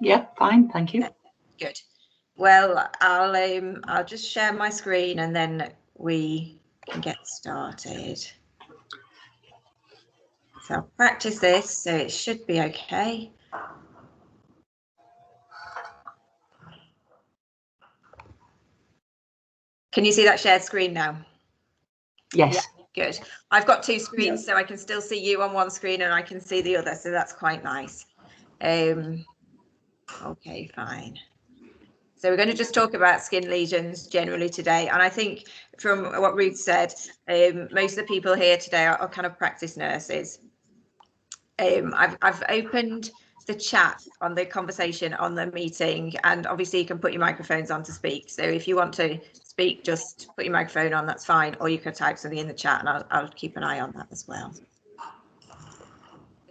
Yeah, fine, thank you. Good. Well, I'll just share my screen and then we can get started. So I'll practice this, so it should be okay. Can you see that shared screen now? Yes. Yeah, good. I've got two screens, so I can still see you on one screen and I can see the other, so that's quite nice. Okay, fine. So we're going to just talk about skin lesions generally today. And I think from what Ruth said, most of the people here today are kind of practice nurses. I've opened the chat on the conversation on the meeting, and obviously you can put your microphones on to speak. So if you want to speak, just put your microphone on, that's fine. Or you can type something in the chat and I'll keep an eye on that as well.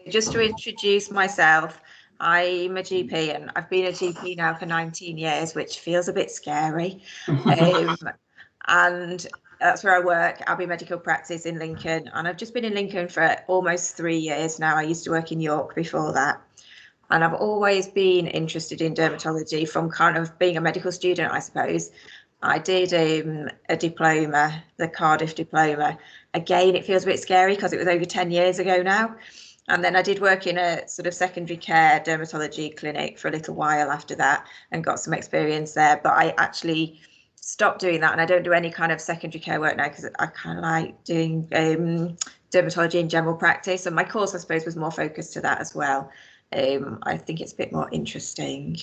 Just to introduce myself, I'm a GP and I've been a GP now for 19 years, which feels a bit scary. And that's where I work, Abbey Medical Practice in Lincoln. And I've just been in Lincoln for almost 3 years now. I used to work in York before that. And I've always been interested in dermatology from kind of being a medical student, I suppose. I did a diploma, the Cardiff diploma. Again, it feels a bit scary because it was over 10 years ago now. And then I did work in a sort of secondary care dermatology clinic for a little while after that and got some experience there. But I actually stopped doing that and I don't do any kind of secondary care work now because I kind of like doing dermatology in general practice. And my course, I suppose, was more focused to that as well. I think it's a bit more interesting.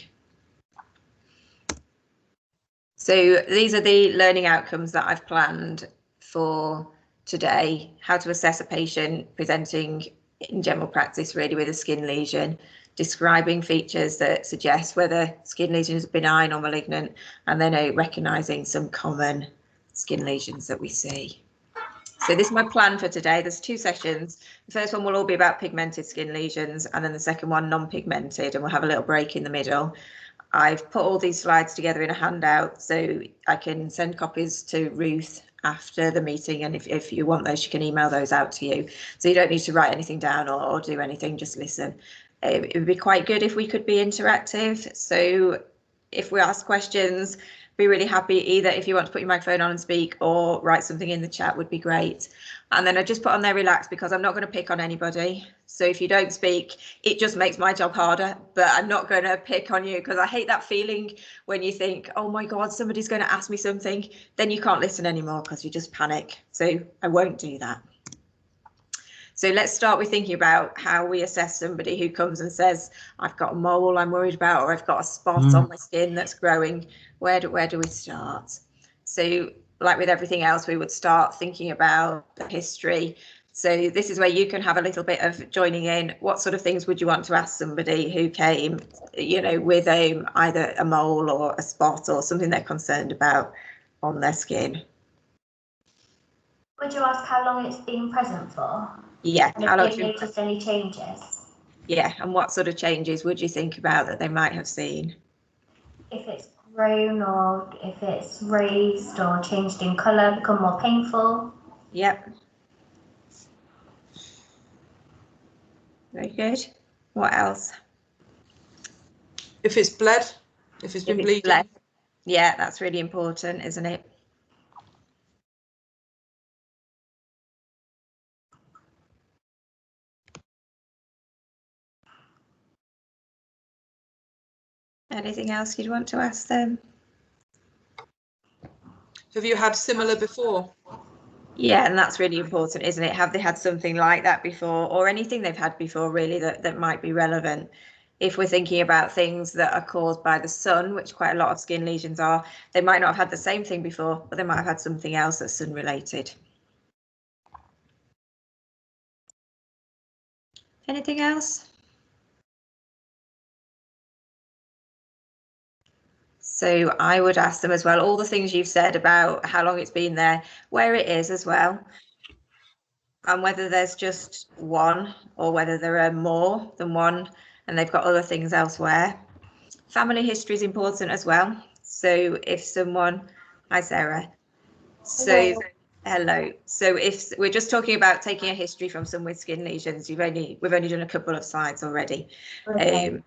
So these are the learning outcomes that I've planned for today. How to assess a patient presenting in general practice really with a skin lesion, describing features that suggest whether skin lesion is benign or malignant, and then recognising some common skin lesions that we see. So this is my plan for today. There's 2 sessions. The first one will all be about pigmented skin lesions, and then the second one non-pigmented, and we'll have a little break in the middle. I've put all these slides together in a handout so I can send copies to Ruth after the meeting, and if you want those, you can email those out to you. So you don't need to write anything down or do anything, just listen. It would be quite good if we could be interactive. So if we ask questions, be really happy either if you want to put your microphone on and speak or write something in the chat would be great. And then I just put on there relax because I'm not going to pick on anybody. So if you don't speak, it just makes my job harder, but I'm not going to pick on you because I hate that feeling when you think, oh my God, somebody's going to ask me something, then you can't listen anymore because you just panic. So I won't do that. So let's start with thinking about how we assess somebody who comes and says, I've got a mole I'm worried about, or I've got a spot on my skin that's growing. Where do we start? So like with everything else, we would start thinking about the history. So this is where you can have a little bit of joining in. What sort of things would you want to ask somebody who came, you know, with either a mole or a spot or something they're concerned about on their skin? Would you ask how long it's been present for? Yeah. And if they've noticed any changes? Yeah, and what sort of changes would you think about that they might have seen? If it's grown or if it's raised or changed in colour, become more painful. Yep. Very good. What else? If it's bled, if it's been bleeding. Bled. Yeah, that's really important, isn't it? Anything else you'd want to ask them? Have you had similar before? Yeah, and that's really important, isn't it? Have they had something like that before, or anything they've had before really that might be relevant? If we're thinking about things that are caused by the sun, which quite a lot of skin lesions are, they might not have had the same thing before, but they might have had something else that's sun related. Anything else? So I would ask them as well, all the things you've said about how long it's been there, where it is as well, and whether there's just one or whether there are more than one and they've got other things elsewhere. Family history is important as well. So if someone, hi Sarah. So hello. So if we're just talking about taking a history from someone with skin lesions, we've only done a couple of slides already. Okay.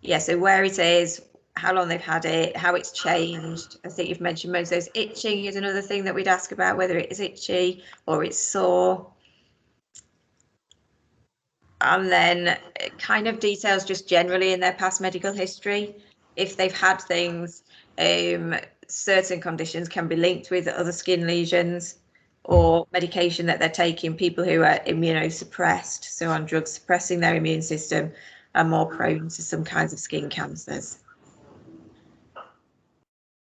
Yeah, so where it is, how long they've had it, how it's changed. I think you've mentioned most of those. Itching is another thing that we'd ask about, whether it is itchy or it's sore. And then it kind of details just generally in their past medical history. If they've had things, certain conditions can be linked with other skin lesions or medication that they're taking. People who are immunosuppressed, so on drugs suppressing their immune system, are more prone to some kinds of skin cancers.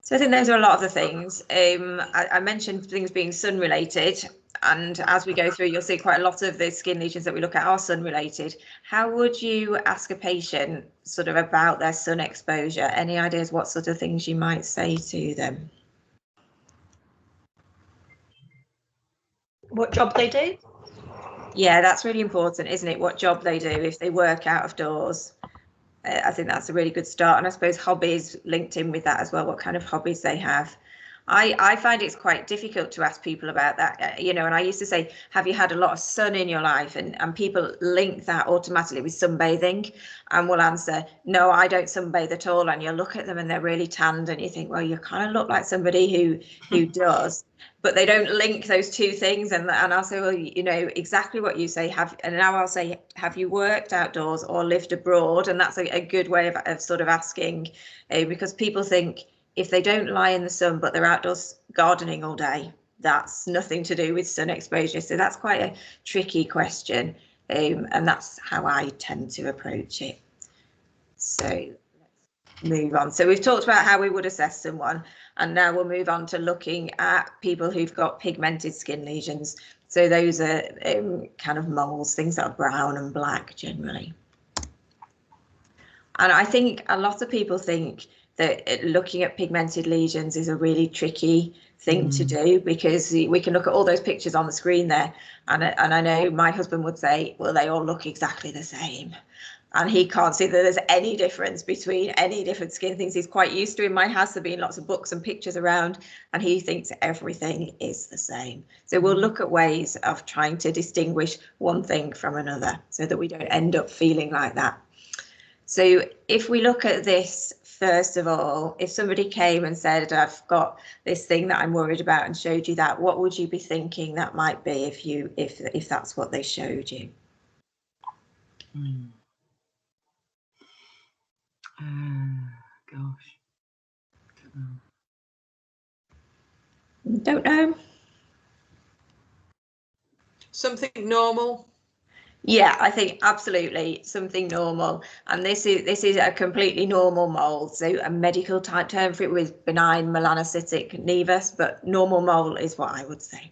So I think those are a lot of the things. I mentioned things being sun related, and as we go through, you'll see quite a lot of the skin lesions that we look at are sun related. How would you ask a patient sort of about their sun exposure? Any ideas what sort of things you might say to them? What job they do? Yeah, that's really important, isn't it? What job they do, if they work out of doors. I think that's a really good start. And I suppose hobbies linked in with that as well, what kind of hobbies they have. I find it's quite difficult to ask people about that, and I used to say, have you had a lot of sun in your life? And people link that automatically with sunbathing and will answer, no, I don't sunbathe at all. And you look at them and they're really tanned and you think, well, you kind of look like somebody who does. But they don't link those two things, and I'll say, well, exactly what you say. And now I'll say, have you worked outdoors or lived abroad? And that's a good way of sort of asking, because people think if they don't lie in the sun but they're outdoors gardening all day, that's nothing to do with sun exposure. So that's quite a tricky question, and that's how I tend to approach it. So let's move on. So we've talked about how we would assess someone, and now we'll move on to looking at people who've got pigmented skin lesions. So those are kind of moles, things that are brown and black generally. And I think a lot of people think that looking at pigmented lesions is a really tricky thing to do, because we can look at all those pictures on the screen there, and I know my husband would say, well, they all look exactly the same. And he can't see that there's any difference between any different skin things. He's quite used to in my house there being lots of books and pictures around, and he thinks everything is the same. So we'll look at ways of trying to distinguish one thing from another so that we don't end up feeling like that. So if we look at this, first of all, if somebody came and said, I've got this thing that I'm worried about, and showed you that, what would you be thinking that might be if that's what they showed you? Gosh. Don't know. Something normal. Yeah, I think absolutely something normal, and this is a completely normal mole. So a medical type term for it was benign melanocytic nevus, but normal mole is what I would say.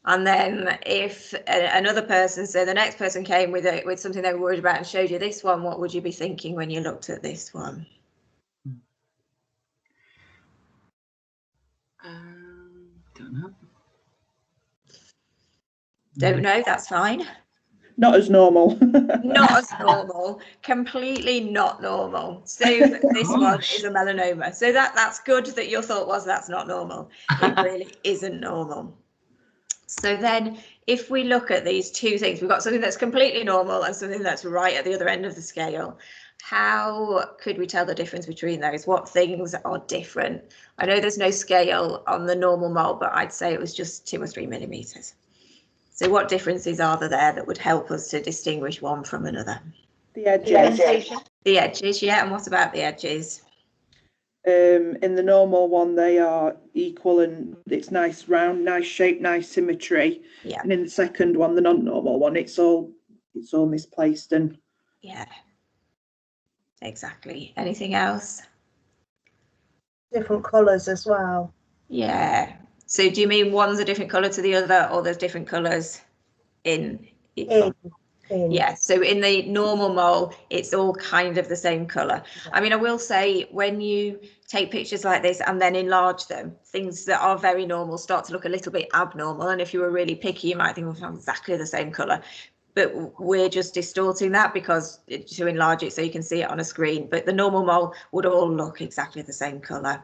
And then if another person, so the next person came with something they were worried about and showed you this one, what would you be thinking when you looked at this one? Don't know. Don't know, that's fine. Not as normal. Not as normal, completely not normal. So this one is a melanoma. So that's good that your thought was that's not normal. It really isn't normal. So then if we look at these two things, we've got something that's completely normal and something that's right at the other end of the scale. How could we tell the difference between those? What things are different? I know there's no scale on the normal mole, but I'd say it was just 2 or 3 millimeters. So what differences are there that would help us to distinguish one from another? The edges. The edges, yeah. And what about the edges? In the normal one, they are equal and it's nice round, nice shape, nice symmetry. Yeah. And in the second one, the non-normal one, it's all misplaced and. Yeah. Exactly. Anything else? Different colours as well. Yeah. So do you mean one's a different colour to the other, or there's different colours in each one? Yeah, so in the normal mole, it's all kind of the same colour. I mean, I will say when you take pictures like this and then enlarge them, things that are very normal start to look a little bit abnormal. And if you were really picky, you might think, well, it's exactly the same colour. But we're just distorting that because to enlarge it so you can see it on a screen. But the normal mole would all look exactly the same colour.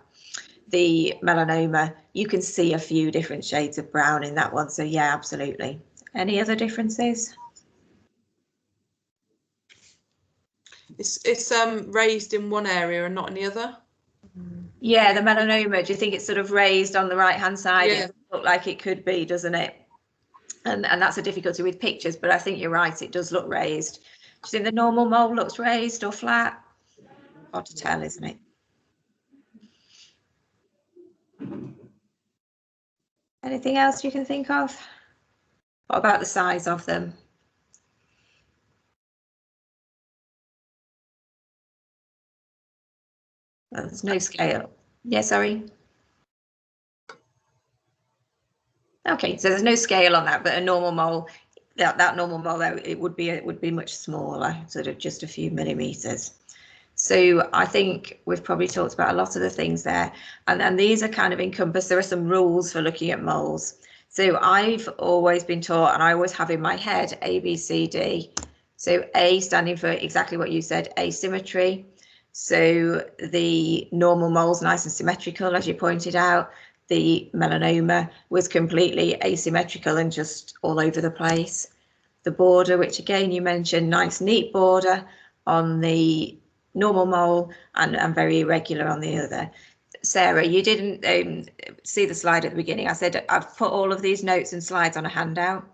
The melanoma, you can see a few different shades of brown in that one. So yeah, absolutely. Any other differences? It's raised in one area and not in the other. Yeah, the melanoma, do you think it's sort of raised on the right hand side? Yeah. It looks like it could be, doesn't it? And that's a difficulty with pictures, but I think you're right, it does look raised. Do you think the normal mole looks raised or flat? Hard to tell, isn't it? Anything else you can think of? What about the size of them? Well, there's no scale. Yeah, sorry. Okay, so there's no scale on that, but a normal mole, that normal mole, though, it would be much smaller, sort of just a few millimeters. So I think we've probably talked about a lot of the things there, and these are kind of encompassed. There are some rules for looking at moles. So I've always been taught, and I always have in my head, A, B, C, D. So A standing for exactly what you said, asymmetry. So the normal mole's nice and symmetrical, as you pointed out. The melanoma was completely asymmetrical and just all over the place. The border, which again you mentioned, nice neat border on the normal mole and very irregular on the other. Sarah, you didn't see the slide at the beginning. I said I've put all of these notes and slides on a handout,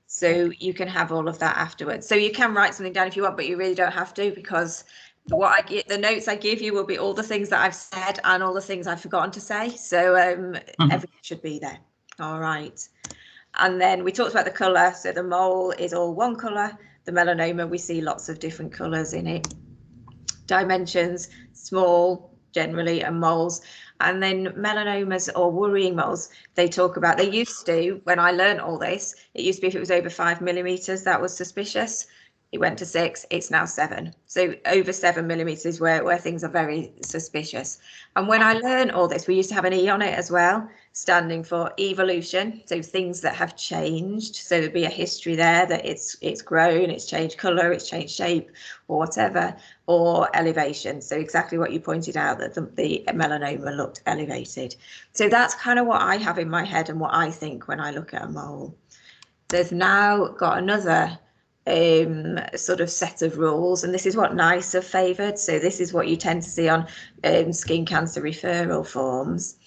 so you can have all of that afterwards. So you can write something down if you want, but you really don't have to, because what I get, the notes I give you will be all the things that I've said and all the things I've forgotten to say. So everything should be there. All right. And then we talked about the colour. So the mole is all one colour. The melanoma, we see lots of different colours in it. Dimensions, small generally, and moles. And then melanomas or worrying moles, they talk about, they used to, when I learned all this, it used to be if it was over 5 millimeters, that was suspicious. It went to 6, it's now 7. So over 7 millimeters where things are very suspicious. And when I learned all this, we used to have an E on it as well, standing for evolution. So things that have changed. So there'd be a history there that it's grown, it's changed colour, it's changed shape or whatever, or elevation. So exactly what you pointed out, that the melanoma looked elevated. So that's kind of what I have in my head and what I think when I look at a mole. They've now got another sort of set of rules, and this is what NICE have favoured. So this is what you tend to see on skin cancer referral forms,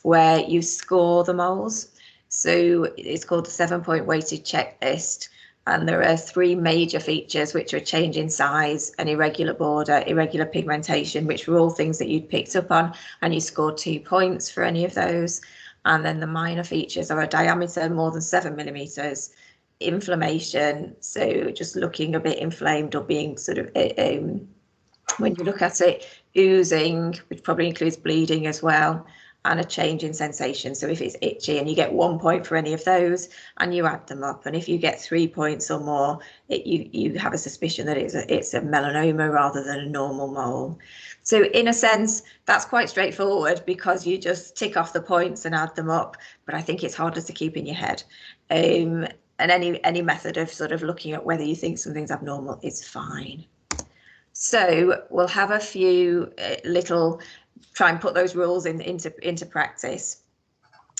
where you score the moles. So it's called the 7-point weighted checklist, and there are 3 major features, which are change in size, an irregular border, irregular pigmentation, which were all things that you'd picked up on, and you scored 2 points for any of those. And then the minor features are a diameter more than 7 millimeters, inflammation, so just looking a bit inflamed or being sort of, when you look at it, oozing, which probably includes bleeding as well, and a change in sensation. So if it's itchy, and you get 1 point for any of those, and you add them up, and if you get 3 points or more, you have a suspicion that it's a melanoma rather than a normal mole. So in a sense, that's quite straightforward, because you just tick off the points and add them up. But I think it's harder to keep in your head. And any method of sort of looking at whether you think something's abnormal is fine. So we'll have a few try and put those rules into practice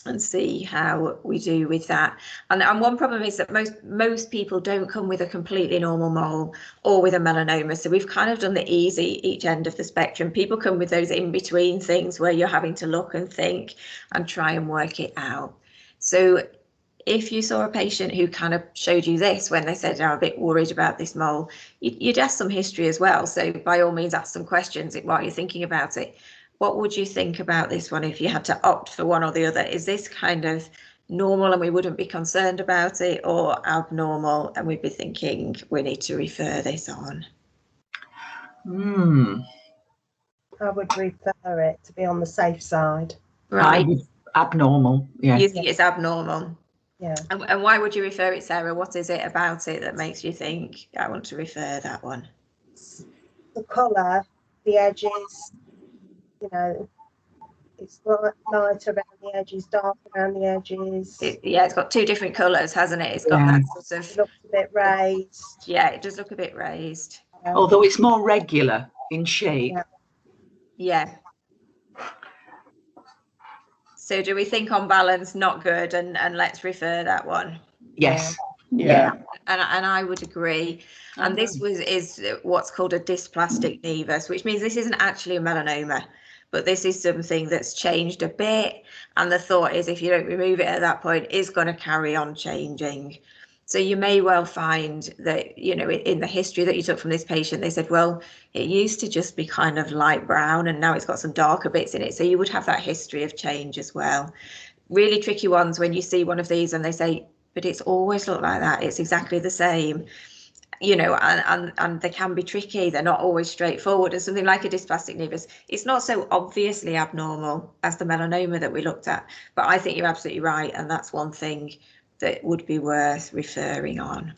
and see how we do with that. And one problem is that most people don't come with a completely normal mole or with a melanoma. So we've kind of done the each end of the spectrum. People come with those in between things where you're having to look and think and try and work it out. So if you saw a patient who kind of showed you this when they said, I'm a bit worried about this mole, you'd ask some history as well. So by all means, ask some questions while you're thinking about it. What would you think about this one if you had to opt for one or the other? Is this kind of normal and we wouldn't be concerned about it, or abnormal and we'd be thinking we need to refer this on? I would refer it to be on the safe side. Right. Abnormal, yeah. You think it's abnormal? Yeah. And why would you refer it, Sarah? What is it about it that makes you think I want to refer that one? The colour, the edges, you know, it's light around the edges, dark around the edges. Yeah, it's got 2 different colours, hasn't it? It's got that sort of. It looks a bit raised. Yeah, it does look a bit raised. Although it's more regular in shape. Yeah. So do we think on balance not good, and let's refer that one? Yes. Yeah. And I would agree. And this is what's called a dysplastic nevus, which means this isn't actually a melanoma, but this is something that's changed a bit. And the thought is, if you don't remove it at that point, it's going to carry on changing. So you may well find that, you know, in the history that you took from this patient, they said, well, it used to just be kind of light brown and now it's got some darker bits in it. So you would have that history of change as well. Really tricky ones when you see one of these and they say, but it's always looked like that. It's exactly the same, you know, and they can be tricky. They're not always straightforward. And something like a dysplastic nevus, it's not so obviously abnormal as the melanoma that we looked at. But I think you're absolutely right. And that's one thing that would be worth referring on.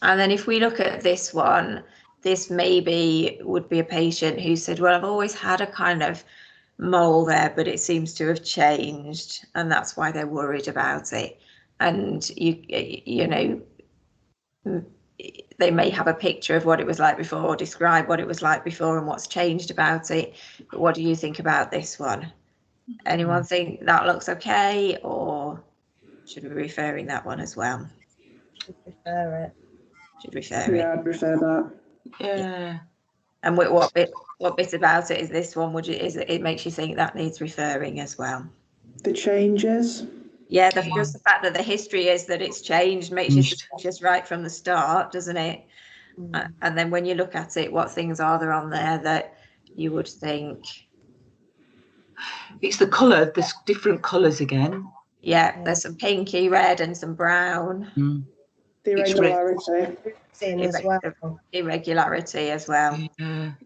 And then if we look at this one, this maybe would be a patient who said, well, I've always had a kind of mole there, but it seems to have changed, and that's why they're worried about it. And you know, they may have a picture of what it was like before, or describe what it was like before and what's changed about it. But what do you think about this one? Anyone think that looks okay, or should we be referring that one as well? Should refer it. Should refer it. Yeah, I'd prefer that. Yeah. And what bit about it is this one? Would you, it makes you think that needs referring as well? The changes. Yeah, just the fact that the history is that it's changed makes you suspicious right from the start, doesn't it? And then when you look at it, what things are there on there that you would think? It's the colour. There's different colours again. Yeah, there's some pinky red and some brown. The irregularity. As well. Irregularity as well.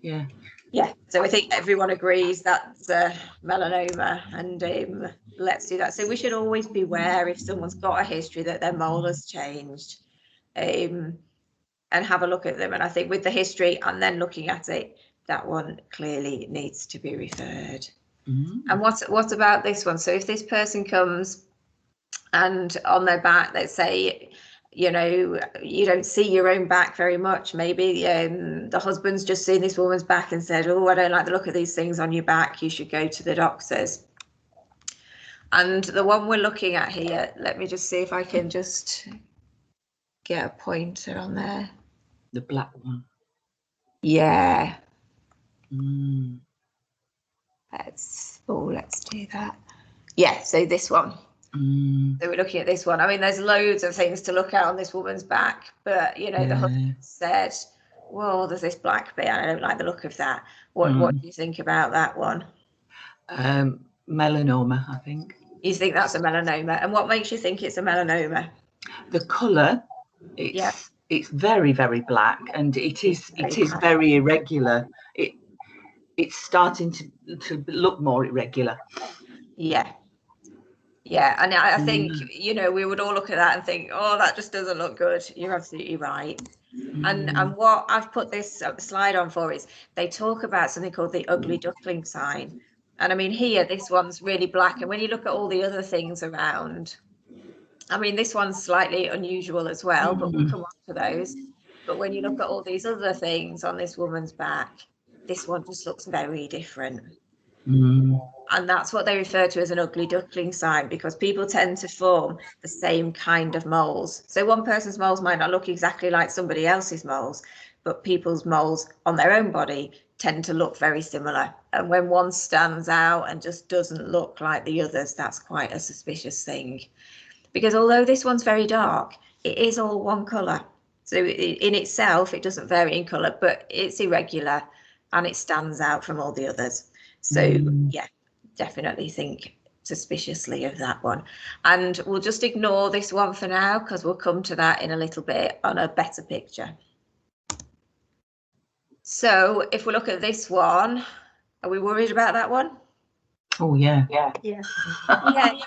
Yeah. Yeah, so I think everyone agrees that's melanoma, and let's do that. So we should always beware if someone's got a history that their mole has changed, and have a look at them. And I think with the history and then looking at it, that one clearly needs to be referred. And what about this one? So if this person comes and on their back, let's say, you know, you don't see your own back very much. Maybe the husband's just seen this woman's back and said, oh, I don't like the look of these things on your back. You should go to the doctors. And the one we're looking at here, let me just see if I can just get a pointer on there. The black one. Yeah. Let's do that. Yeah, so this one. So we're looking at this one. I mean, there's loads of things to look at on this woman's back, but you know, the husband said, well, there's this black bit, I don't like the look of that. What do you think about that one? Melanoma, I think. You think that's a melanoma? And what makes you think it's a melanoma? The colour, it's very, very black, and it is very irregular. It's starting to look more irregular. Yeah, and I think, you know, we would all look at that and think, oh, that just doesn't look good. You're absolutely right. And what I've put this slide on for is they talk about something called the ugly duckling sign. And I mean, here, this one's really black. And when you look at all the other things around, I mean, this one's slightly unusual as well, but we'll come on to those. But when you look at all these other things on this woman's back, this one just looks very different. And that's what they refer to as an ugly duckling sign, because people tend to form the same kind of moles. So one person's moles might not look exactly like somebody else's moles, but people's moles on their own body tend to look very similar. And when one stands out and just doesn't look like the others, that's quite a suspicious thing. Because although this one's very dark, it is all one colour. So in itself, it doesn't vary in colour, but it's irregular and it stands out from all the others. So yeah, definitely think suspiciously of that one. And we'll just ignore this one for now, because we'll come to that in a little bit on a better picture. So if we look at this one, are we worried about that one? Oh, yeah. Yeah, you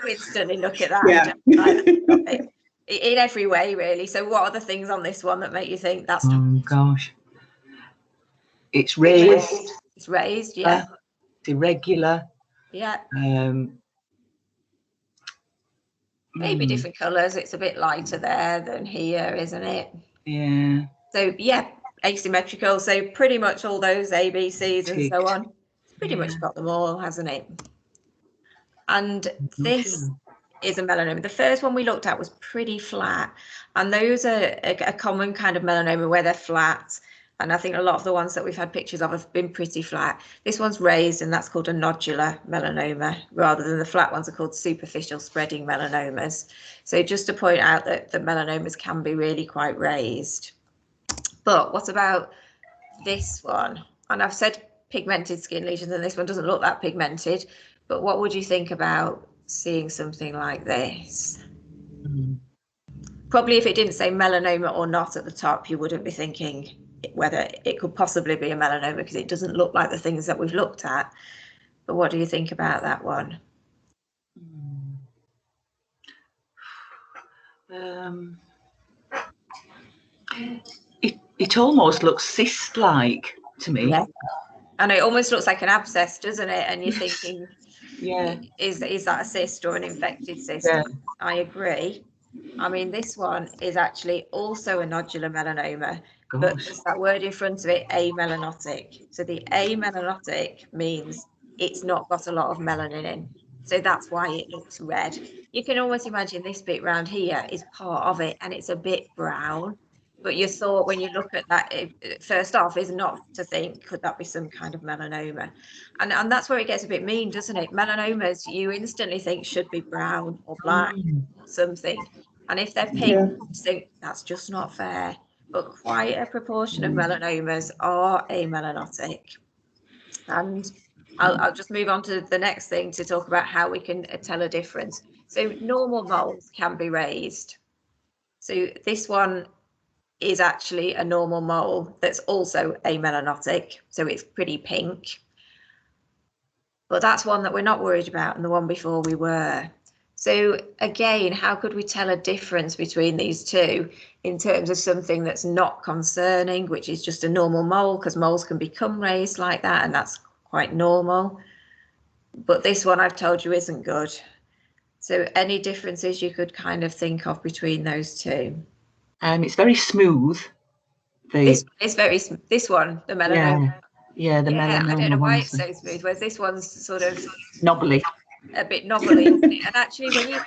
instantly look at that. Yeah. In every way, really. So what are the things on this one that make you think that's... Oh, gosh. It's raised. It's raised, yeah. It's irregular. Yeah. Maybe different colours. It's a bit lighter there than here, isn't it? Yeah. So, yeah, asymmetrical. So pretty much all those ABCs and so on. It's pretty much got them all, hasn't it? And this is a melanoma. The first one we looked at was pretty flat, and those are a common kind of melanoma where they're flat. And I think a lot of the ones that we've had pictures of have been pretty flat. This one's raised, and that's called a nodular melanoma, rather than the flat ones are called superficial spreading melanomas. So just to point out that the melanomas can be really quite raised. But what about this one? And I've said pigmented skin lesions, and this one doesn't look that pigmented. But what would you think about seeing something like this? Probably if it didn't say melanoma or not at the top, you wouldn't be thinking whether it could possibly be a melanoma, because it doesn't look like the things that we've looked at. But what do you think about that one? It almost looks cyst-like to me. Yeah. And it almost looks like an abscess, doesn't it? And you're thinking, yeah, is that a cyst or an infected cyst? Yeah. I agree. I mean, this one is actually also a nodular melanoma, but there's that word in front of it, amelanotic. So the amelanotic means it's not got a lot of melanin in. So that's why it looks red. You can almost imagine this bit round here is part of it, and it's a bit brown. But your thought when you look at that first off is not to think, could that be some kind of melanoma? And that's where it gets a bit mean, doesn't it? Melanomas, you instantly think should be brown or black or something. And if they're pink, you think that's just not fair. But quite a proportion of melanomas are amelanotic. And I'll just move on to the next thing to talk about how we can tell a difference. So normal moles can be raised. So this one is actually a normal mole that's also amelanotic, so it's pretty pink. But that's one that we're not worried about, and the one before we were. So again, how could we tell a difference between these two in terms of something that's not concerning, which is just a normal mole, because moles can become raised like that, and that's quite normal. But this one I've told you isn't good. So any differences you could kind of think of between those two? It's very smooth. This one, the melanoma. Yeah, the melanoma. I don't know why it's so smooth, whereas this one's sort of knobbly. A bit knobbly, isn't it? And actually, when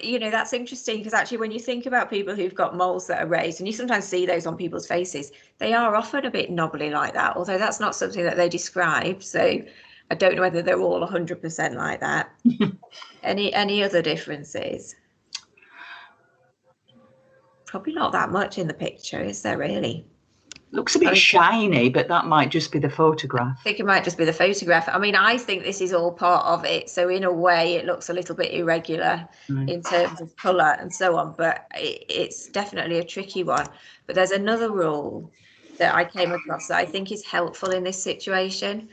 you know, that's interesting, because actually when you think about people who've got moles that are raised, and you sometimes see those on people's faces, they are often a bit knobbly like that, although that's not something that they describe. So I don't know whether they're all 100% like that. Any other differences? Probably not that much in the picture, is there really? Looks a bit shiny, but that might just be the photograph. I think it might just be the photograph. I mean, I think this is all part of it. So in a way, it looks a little bit irregular in terms of colour and so on, but it's definitely a tricky one. But there's another rule that I came across that I think is helpful in this situation.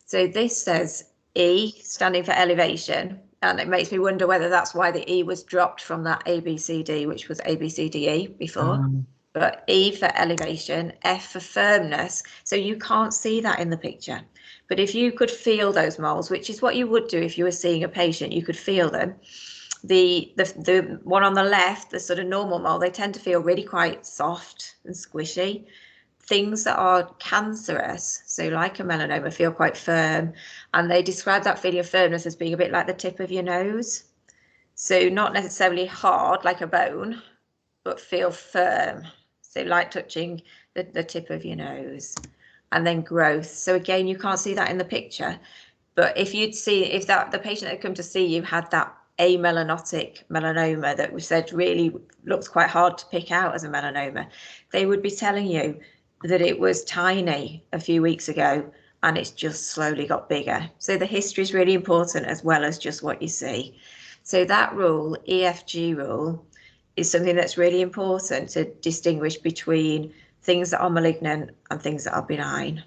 So this says E, standing for elevation, and it makes me wonder whether that's why the E was dropped from that ABCD, which was ABCDE before. But E for elevation, F for firmness. So you can't see that in the picture. But if you could feel those moles, which is what you would do if you were seeing a patient, you could feel them. The one on the left, the sort of normal mole, they tend to feel really quite soft and squishy. Things that are cancerous, so like a melanoma, feel quite firm. And they describe that feeling of firmness as being a bit like the tip of your nose. So not necessarily hard like a bone, but feel firm. So like touching the tip of your nose. And then growth. So again, you can't see that in the picture. But if you'd see, if the patient that had come to see you had that amelanotic melanoma that we said really looks quite hard to pick out as a melanoma, they would be telling you that it was tiny a few weeks ago and it's just slowly got bigger. So the history is really important as well as just what you see. So that rule, EFG rule, is something that's really important to distinguish between things that are malignant and things that are benign.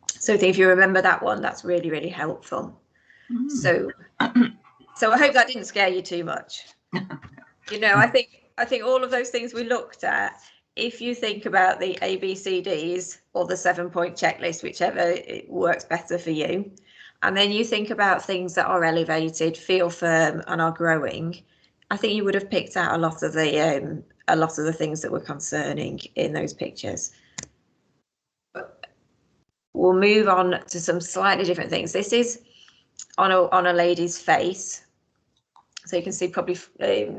So if you remember that one, that's really, really helpful. So I hope that didn't scare you too much. You know, I think all of those things we looked at, if you think about the ABCDs or the 7-point checklist, whichever works better for you, and then you think about things that are elevated, feel firm and are growing, I think you would have picked out a lot of the things that were concerning in those pictures. But we'll move on to some slightly different things. This is on a lady's face, So you can see probably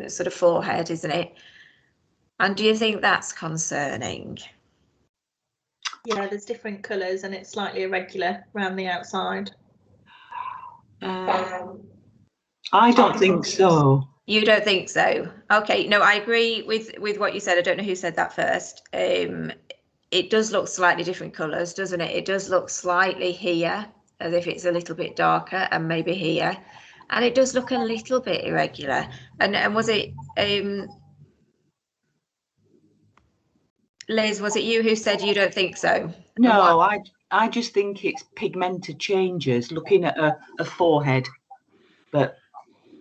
sort of forehead, isn't it? And do you think that's concerning? Yeah, there's different colours and it's slightly irregular around the outside. I don't think so. You don't think so? Okay, no, I agree with what you said. I don't know who said that first. It does look slightly different colours, doesn't it? It does look slightly here, as if it's a little bit darker, and maybe here. And it does look a little bit irregular. And was it, Liz, was it you who said you don't think so? No, I just think it's pigmented changes, looking at a forehead. But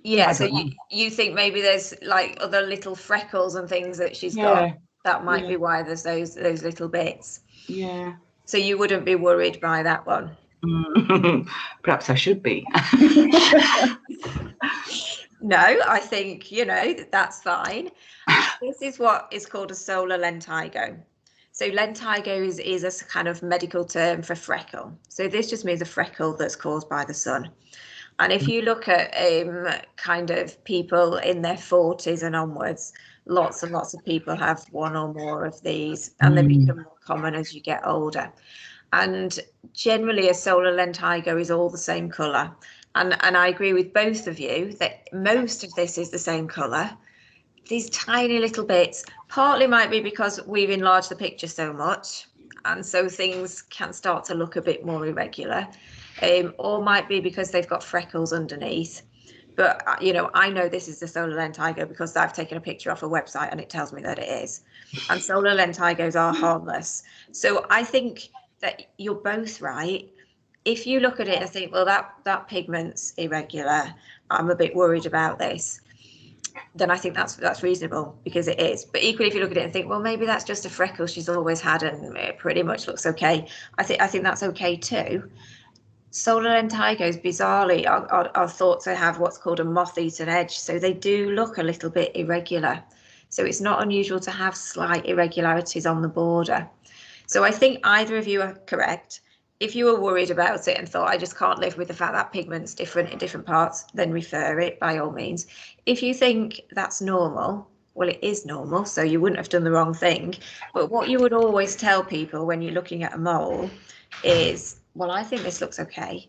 yeah, so you think maybe there's like other little freckles and things that she's got. That might be why there's those little bits. Yeah. So you wouldn't be worried by that one? Perhaps I should be. No, I think, you know, that's fine. This is what is called a solar lentigo. So lentigo is a kind of medical term for freckle. So this just means a freckle that's caused by the sun. And if you look at kind of people in their 40s and onwards, lots and lots of people have one or more of these, and they become more common as you get older. And generally a solar lentigo is all the same colour. And I agree with both of you that most of this is the same colour. These tiny little bits, partly might be because we've enlarged the picture so much, and so things can start to look a bit more irregular, or might be because they've got freckles underneath. But, you know, I know this is the solar lentigo because I've taken a picture off a website and it tells me that it is. And solar lentigos are harmless. So I think that you're both right. If you look at it and think, well, that pigment's irregular, I'm a bit worried about this, then I think that's reasonable, because it is. But equally, if you look at it and think, well, maybe that's just a freckle she's always had and it pretty much looks okay, I think that's okay too. Solar lentigos, bizarrely, are thought to have what's called a moth-eaten edge, so they do look a little bit irregular. So it's not unusual to have slight irregularities on the border. So I think either of you are correct. If you were worried about it and thought, I just can't live with the fact that pigment's different in different parts, then refer it by all means. If you think that's normal, well, it is normal, so you wouldn't have done the wrong thing. But what you would always tell people when you're looking at a mole is, well, I think this looks okay,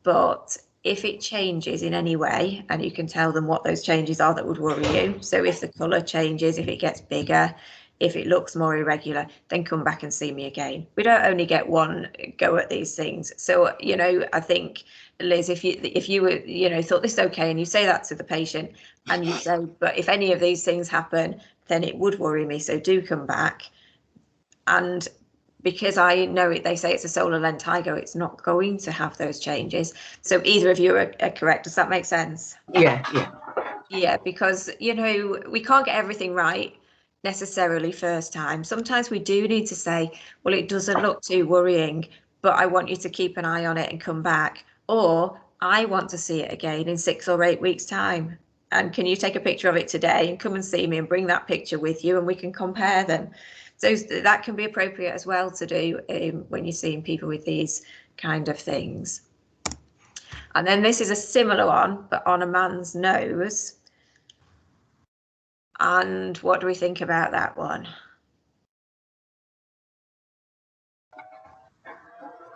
but if it changes in any way, and you can tell them what those changes are that would worry you. So if the colour changes, if it gets bigger, if it looks more irregular, then come back and see me again. We don't only get one go at these things. So, you know, I think, Liz, if you were, you know, thought this is okay, and you say that to the patient, and you say, but if any of these things happen, then it would worry me, so do come back. And because I know it, they say it's a solar lentigo, it's not going to have those changes. So either of you are correct. Does that make sense? Yeah, because, you know, we can't get everything right necessarily first time. Sometimes we do need to say, well, it doesn't look too worrying, but I want you to keep an eye on it and come back, or I want to see it again in 6 or 8 weeks time, and can you take a picture of it today and come and see me and bring that picture with you and we can compare them. So that can be appropriate as well to do when you're seeing people with these kind of things. And then this is a similar one, but on a man's nose. And what do we think about that one?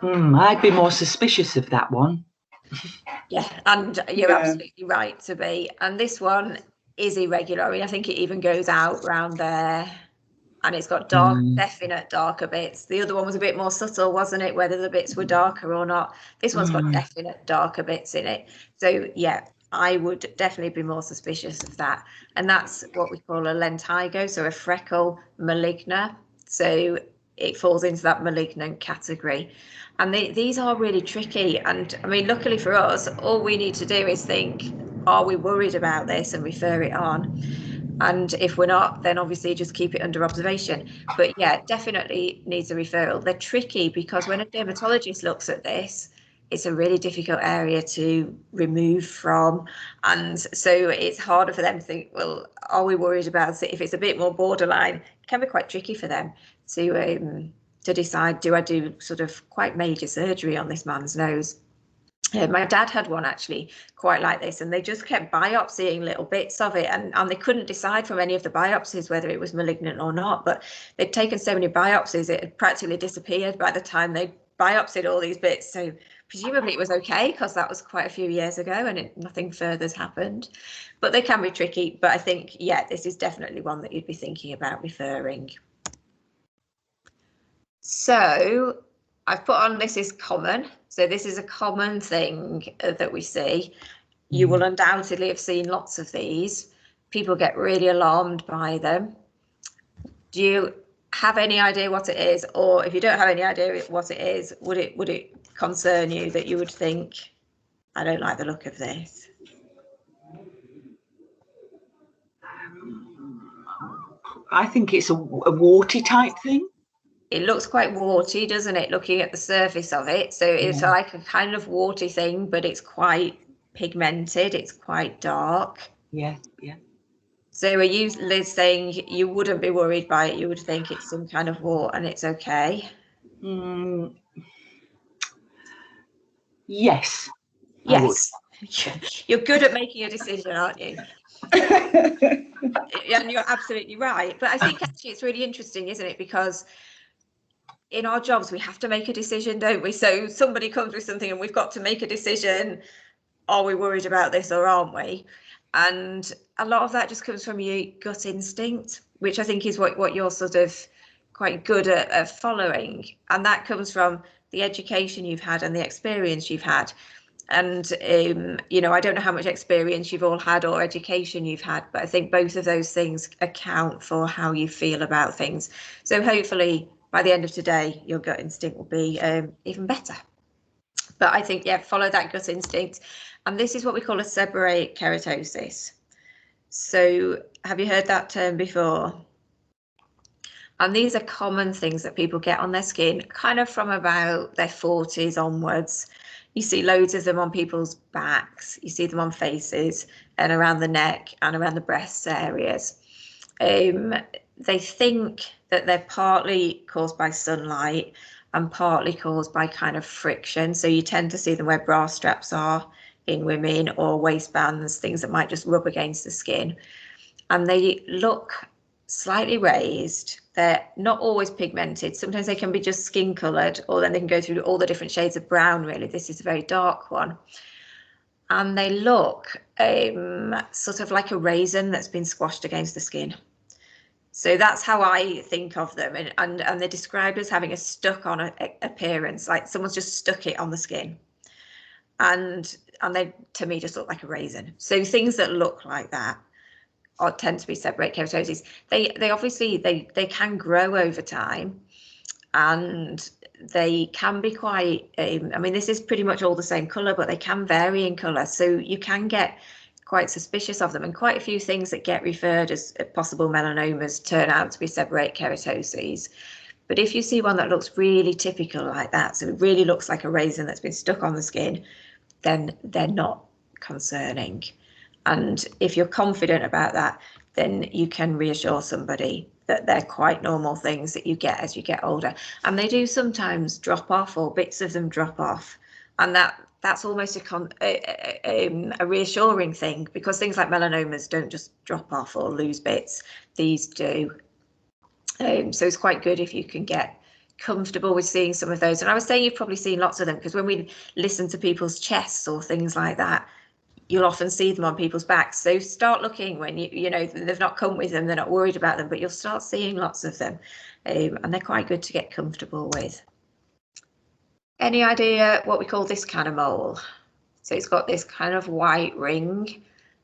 I'd be more suspicious of that one. Yeah, and you're absolutely right to be. And this one is irregular. I mean, I think it even goes out round there, and it's got definite darker bits. The other one was a bit more subtle, wasn't it? Whether the bits were darker or not. This one's got definite darker bits in it. So yeah, I would definitely be more suspicious of that. And that's what we call a lentigo, so a freckle maligna. So it falls into that malignant category. And these are really tricky. And I mean, luckily for us, all we need to do is think, are we worried about this, and refer it on. And if we're not, then obviously just keep it under observation. But yeah, definitely needs a referral. They're tricky because when a dermatologist looks at this, it's a really difficult area to remove from. And so it's harder for them to think, well, are we worried about it? If it's a bit more borderline, it can be quite tricky for them to decide, do I do sort of quite major surgery on this man's nose? My dad had one actually quite like this, and they just kept biopsying little bits of it, and they couldn't decide from any of the biopsies whether it was malignant or not. But they'd taken so many biopsies, it had practically disappeared by the time they biopsied all these bits. So presumably it was okay, because that was quite a few years ago and nothing further's happened. But they can be tricky. But I think, yeah, this is definitely one that you'd be thinking about referring. So I've put on this is common. So this is a common thing that we see. You will undoubtedly have seen lots of these. People get really alarmed by them. Do you have any idea what it is? Or if you don't have any idea what it is, would it concern you that you would think, I don't like the look of this? I think it's a warty type thing. It looks quite warty, doesn't it, looking at the surface of it? So it's like a kind of warty thing, but it's quite pigmented, it's quite dark. Yeah. So are you, Liz, saying you wouldn't be worried by it? You would think it's some kind of wart and it's okay? Yes. Yes. You're good at making a decision, aren't you? And you're absolutely right. But I think actually it's really interesting, isn't it? Because in our jobs, we have to make a decision, don't we? So somebody comes with something and we've got to make a decision. Are we worried about this or aren't we? And a lot of that just comes from your gut instinct, which I think is what you're sort of quite good at following. And that comes from the education you've had and the experience you've had. And, you know, I don't know how much experience you've all had or education you've had, but I think both of those things account for how you feel about things. So hopefully by the end of today, your gut instinct will be even better. But I think, yeah, follow that gut instinct. And this is what we call a seborrheic keratosis. So have you heard that term before? And these are common things that people get on their skin, kind of from about their 40s onwards. You see loads of them on people's backs, you see them on faces and around the neck and around the breast areas. They think that they're partly caused by sunlight and partly caused by kind of friction. So you tend to see them where bra straps are in women, or waistbands, things that might just rub against the skin. And they look slightly raised. They're not always pigmented. Sometimes they can be just skin coloured, or then they can go through all the different shades of brown, really. This is a very dark one. And they look sort of like a raisin that's been squashed against the skin. So that's how I think of them. And they're described as having a stuck on appearance, like someone's just stuck it on the skin. And they, to me, just look like a raisin. So things that look like that tend to be seborrheic keratosis. They obviously they can grow over time, and they can be quite I mean, this is pretty much all the same colour, but they can vary in colour, so you can get quite suspicious of them, and quite a few things that get referred as possible melanomas turn out to be seborrheic keratoses. But if you see one that looks really typical like that, so it really looks like a raisin that's been stuck on the skin, then they're not concerning. And if you're confident about that, then you can reassure somebody that they're quite normal things that you get as you get older. And they do sometimes drop off, or bits of them drop off. And that's almost a reassuring thing, because things like melanomas don't just drop off or lose bits. These do. So it's quite good if you can get comfortable with seeing some of those. And I was saying you've probably seen lots of them, because when we listen to people's chests or things like that, you'll often see them on people's backs. So start looking when you know they've not come with them, they're not worried about them, but you'll start seeing lots of them, and they're quite good to get comfortable with. Any idea what we call this kind of mole? So it's got this kind of white ring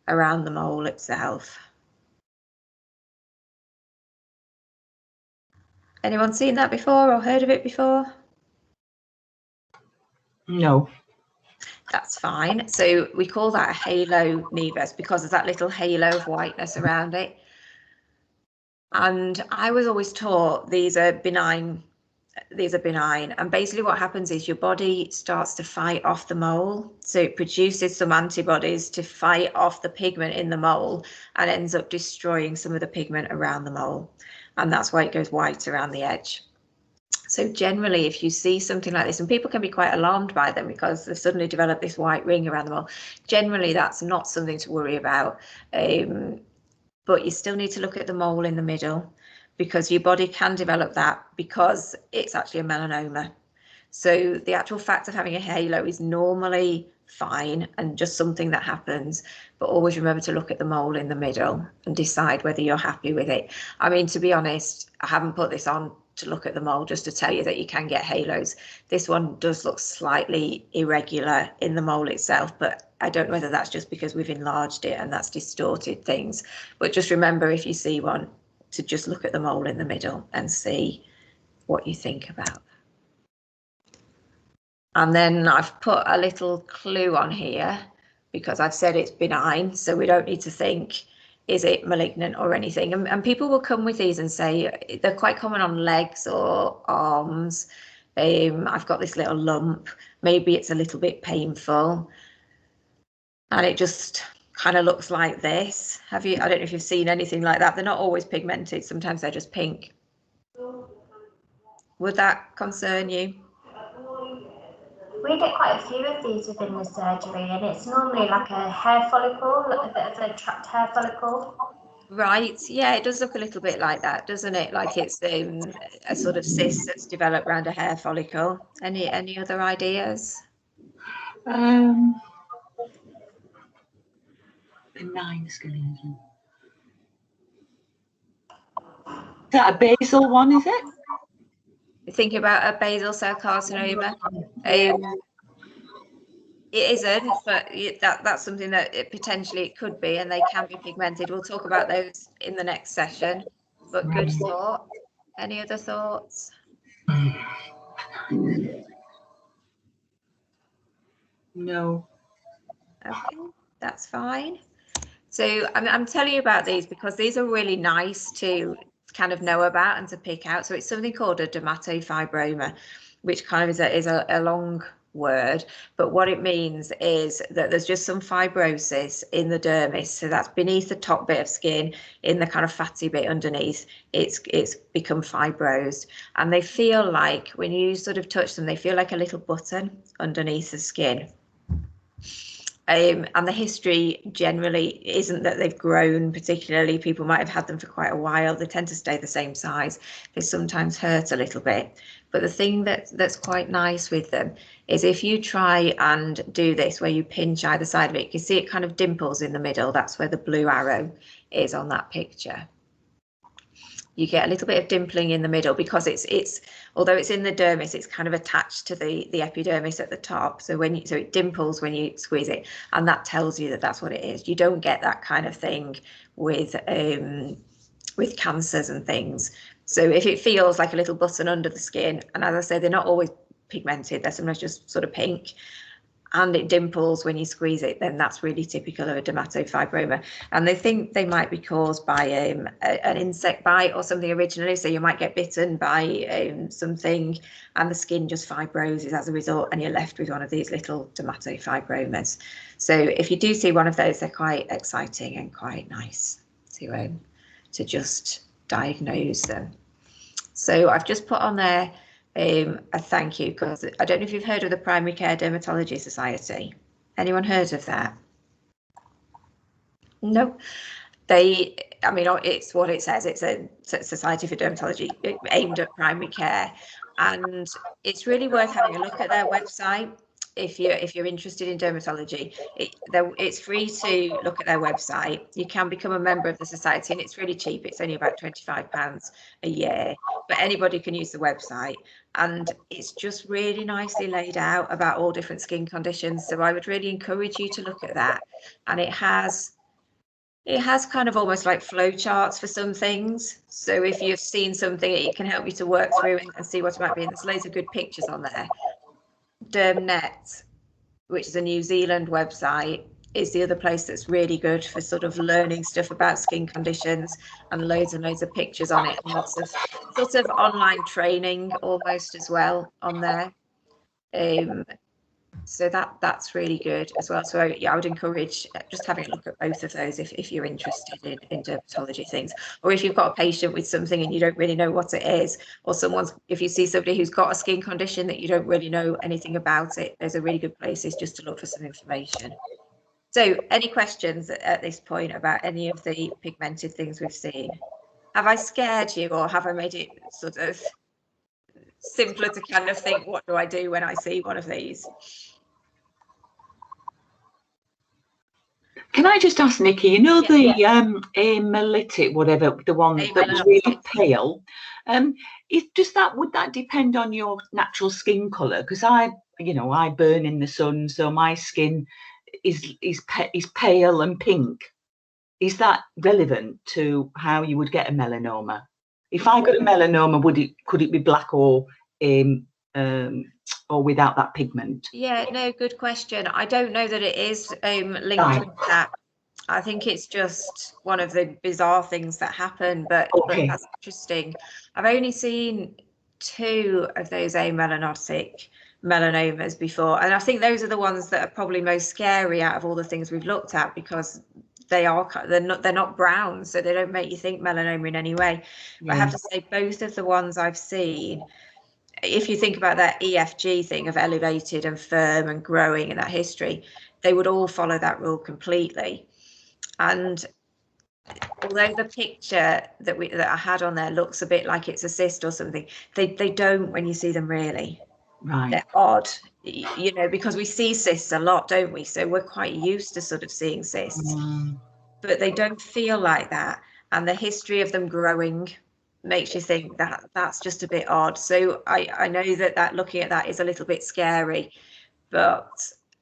around the mole itself. Anyone seen that before or heard of it before? No. That's fine. So we call that a halo nevus, because of that little halo of whiteness around it. And I was always taught these are benign. These are benign. And basically what happens is your body starts to fight off the mole. So it produces some antibodies to fight off the pigment in the mole, and ends up destroying some of the pigment around the mole. And that's why it goes white around the edge. So generally, if you see something like this, and people can be quite alarmed by them because they've suddenly developed this white ring around the mole, generally that's not something to worry about. But you still need to look at the mole in the middle, because your body can develop that because it's actually a melanoma. So the actual fact of having a halo is normally fine and just something that happens, but always remember to look at the mole in the middle and decide whether you're happy with it. I mean, to be honest, I haven't put this on to look at the mole just to tell you that you can get halos. This one does look slightly irregular in the mole itself, but I don't know whether that's just because we've enlarged it and that's distorted things. But just remember, if you see one, to just look at the mole in the middle and see what you think about. And then I've put a little clue on here because I've said it's benign, so we don't need to think, is it malignant or anything? And people will come with these and say they're quite common on legs or arms. I've got this little lump, maybe it's a little bit painful, and it just kind of looks like this. I don't know if you've seen anything like that. They're not always pigmented, sometimes they're just pink. Would that concern you? We get quite a few of these within the surgery, and it's normally like a hair follicle, a bit of a trapped hair follicle. Right, yeah, it does look a little bit like that, doesn't it? Like it's a sort of cyst that's developed around a hair follicle. Any other ideas? Benign skin lesion. Is that a basal one, is it? Think about a basal cell carcinoma. It isn't, but that's something that potentially it could be, and they can be pigmented. We'll talk about those in the next session. But good thought. Any other thoughts? No. Okay, that's fine. So I'm telling you about these because these are really nice to kind of know about and to pick out. So it's something called a dermatofibroma, which kind of is a long word, but what it means is that there's just some fibrosis in the dermis, so that's beneath the top bit of skin, in the kind of fatty bit underneath. It's become fibrosed, and they feel like, when you sort of touch them, they feel like a little button underneath the skin. And the history generally isn't that they've grown particularly. People might have had them for quite a while. They tend to stay the same size. They sometimes hurt a little bit. But the thing that's quite nice with them is if you try and do this where you pinch either side of it, you can see it kind of dimples in the middle. That's where the blue arrow is on that picture. You get a little bit of dimpling in the middle because it's although it's in the dermis, it's kind of attached to the epidermis at the top. So so it dimples when you squeeze it, and that tells you that that's what it is. You don't get that kind of thing with cancers and things. So if it feels like a little button under the skin, and as I say, they're not always pigmented, they're sometimes just sort of pink, and it dimples when you squeeze it, then that's really typical of a dermatofibroma. And they think they might be caused by an insect bite or something originally. So you might get bitten by something, and the skin just fibroses as a result, and you're left with one of these little dermatofibromas. So if you do see one of those, they're quite exciting and quite nice to just diagnose them. So I've just put on there a thank you, because I don't know if you've heard of the Primary Care Dermatology Society. Anyone heard of that? No. I mean, it's what it says. It's a Society for Dermatology aimed at primary care, and it's really worth having a look at their website if you're interested in dermatology. It's free to look at their website. You can become a member of the society, and it's really cheap. It's only about £25 a year, but anybody can use the website, and it's just really nicely laid out about all different skin conditions. So I would really encourage you to look at that. And it has kind of almost like flow charts for some things. So if you've seen something, it can help you to work through and see what it might be. And there's loads of good pictures on there. DermNet, which is a New Zealand website, is the other place that's really good for sort of learning stuff about skin conditions, and loads of pictures on it, and lots of sort of online training almost as well on there. So that's really good as well. So yeah, I would encourage just having a look at both of those if you're interested in dermatology things, or if you've got a patient with something and you don't really know what it is, or if you see somebody who's got a skin condition that you don't really know anything about it, there's a really good places just to look for some information. So any questions at this point about any of the pigmented things we've seen? Have I scared you, or have I made it sort of simpler to kind of think, what do I do when I see one of these? Can I just ask, Nikki, you know, the amylytic, whatever, the one that was really pale, would that depend on your natural skin colour? Because I burn in the sun, so my skin is pale and pink. Is that relevant to how you would get a melanoma? If I got a melanoma, could it be black or without that pigment? Yeah, no, good question. I don't know that it is linked with that. I think it's just one of the bizarre things that happen, but that's interesting. I've only seen 2 of those amelanotic melanomas before, and I think those are the ones that are probably most scary out of all the things we've looked at, because they're not brown, so they don't make you think melanoma in any way. But I have to say, both of the ones I've seen, if you think about that EFG thing of elevated and firm and growing and that history, they would all follow that rule completely. And although the picture that I had on there looks a bit like it's a cyst or something, they don't when you see them really. Right. They're odd, because we see cysts a lot, don't we? So we're quite used to sort of seeing cysts, but they don't feel like that. And the history of them growing makes you think that that's just a bit odd. So I know that looking at that is a little bit scary, but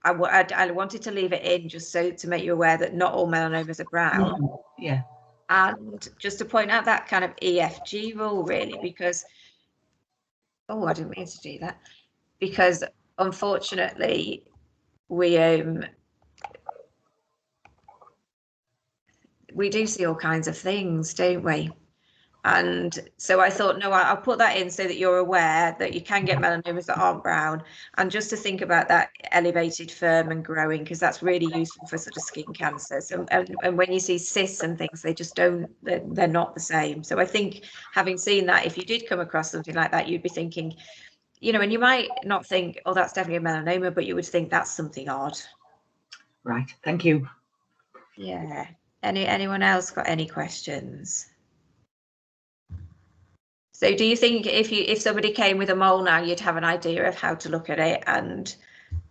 I wanted to leave it in just so to make you aware that not all melanomas are brown. Yeah. And just to point out that kind of EFG rule, really, because I didn't mean to do that, because unfortunately we do see all kinds of things, don't we? And so I thought, no, I'll put that in so that you're aware that you can get melanomas that aren't brown, and just to think about that elevated, firm and growing, because that's really useful for sort of skin cancers. And when you see cysts and things, they just they're not the same. So I think, having seen that, if you did come across something like that, you'd be thinking, and you might not think, oh, that's definitely a melanoma, but you would think that's something odd. Right, thank you. Yeah. Anyone else got any questions? So do you think if somebody came with a mole now, you'd have an idea of how to look at it and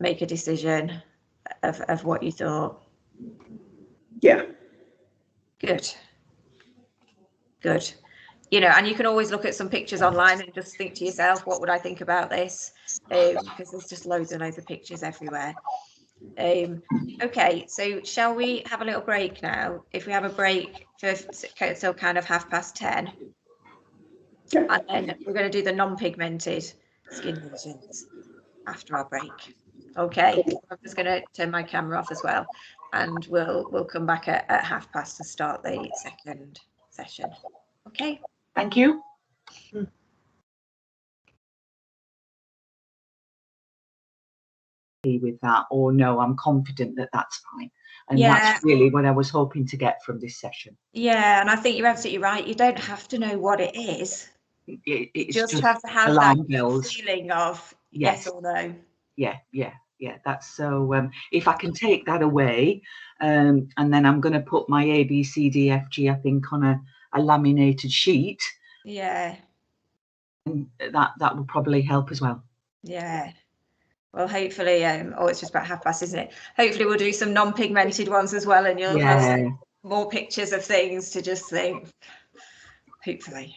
make a decision of what you thought? Yeah. Good. And you can always look at some pictures online and just think to yourself, what would I think about this? Because there's just loads and loads of pictures everywhere. Okay, so shall we have a little break now? If we have a break till kind of 10:30. Yeah. And then we're going to do the non-pigmented skin lesions after our break. Okay, I'm just going to turn my camera off as well, and we'll come back at 10:30 to start the second session. Okay. Thank you. With that, or no, I'm confident that that's fine. And that's really what I was hoping to get from this session. Yeah, and I think you're absolutely right. You don't have to know what it is. It's just have to have that feeling of yes or no. Yeah. That's so. If I can take that away, and then I'm going to put my A, B, C, D, F, G, I think, on a laminated sheet. Yeah. And that will probably help as well. Yeah. Well, hopefully, it's just about 10:30, isn't it? Hopefully we'll do some non-pigmented ones as well, and you'll have more pictures of things to just think, hopefully.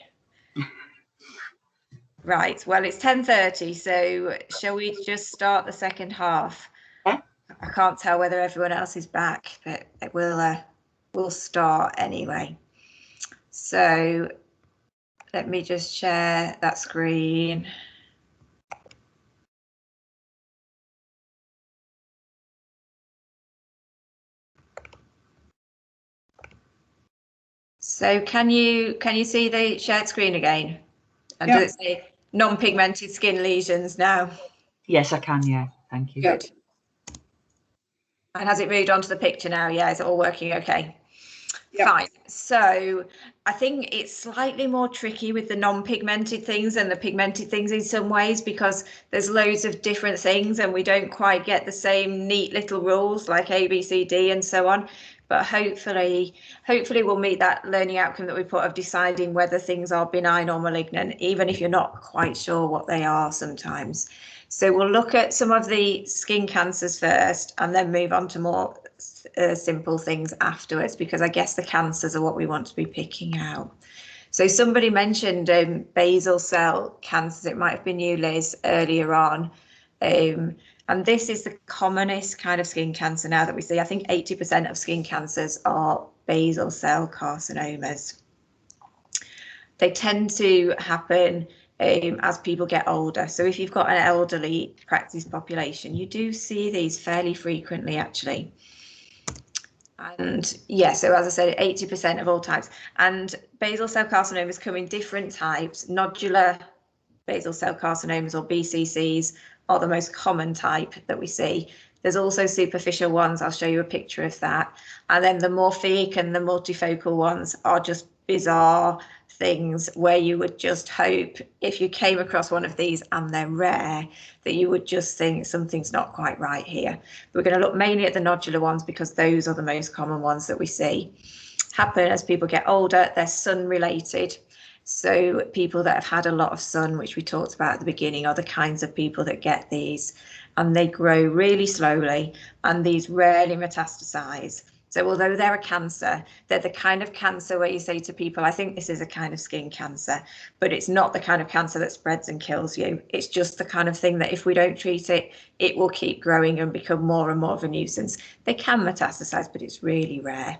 Right, well, it's 10:30, so shall we just start the second half? Yeah. I can't tell whether everyone else is back, but we'll start anyway. So let me just share that screen. So can you see the shared screen again? And does it say non-pigmented skin lesions now? Yes, I can. Yeah, thank you. Good. And has it moved on to the picture now? Yeah, is it all working okay? Yep. Fine. So I think it's slightly more tricky with the non-pigmented things and the pigmented things in some ways, because there's loads of different things and we don't quite get the same neat little rules like A, B, C, D and so on. But hopefully we'll meet that learning outcome that we put of deciding whether things are benign or malignant, even if you're not quite sure what they are sometimes. So we'll look at some of the skin cancers first and then move on to more simple things afterwards, because I guess the cancers are what we want to be picking out. So somebody mentioned basal cell cancers. It might have been you, Liz, earlier on. And this is the commonest kind of skin cancer now that we see. I think 80% of skin cancers are basal cell carcinomas. They tend to happen as people get older. So if you've got an elderly practice population, you do see these fairly frequently, actually. And yeah, so as I said, 80% of all types. And basal cell carcinomas come in different types. Nodular basal cell carcinomas, or BCCs, are the most common type that we see. There's also superficial ones. I'll show you a picture of that. And then the morphic and the multifocal ones are just bizarre things where you would just hope, if you came across one of these and they're rare, that you would just think something's not quite right here. We're going to look mainly at the nodular ones because those are the most common ones that we see. Happen as people get older. They're sun related. So people that have had a lot of sun, which we talked about at the beginning, are the kinds of people that get these, and they grow really slowly, and these rarely metastasize. So although they're a cancer, they're the kind of cancer where you say to people, I think this is a kind of skin cancer, but it's not the kind of cancer that spreads and kills you. It's just the kind of thing that if we don't treat it, it will keep growing and become more and more of a nuisance. They can metastasize, but it's really rare.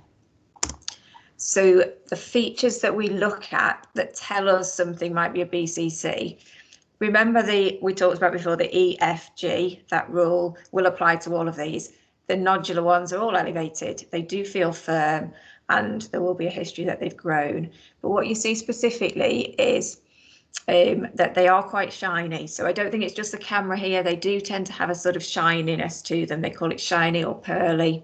So the features that we look at that tell us something might be a BCC, remember we talked about before, the EFG, that rule will apply to all of these. The nodular ones are all elevated. They do feel firm, and there will be a history that they've grown. But what you see specifically is that they are quite shiny. So I don't think it's just the camera here. They do tend to have a sort of shininess to them. They call it shiny or pearly.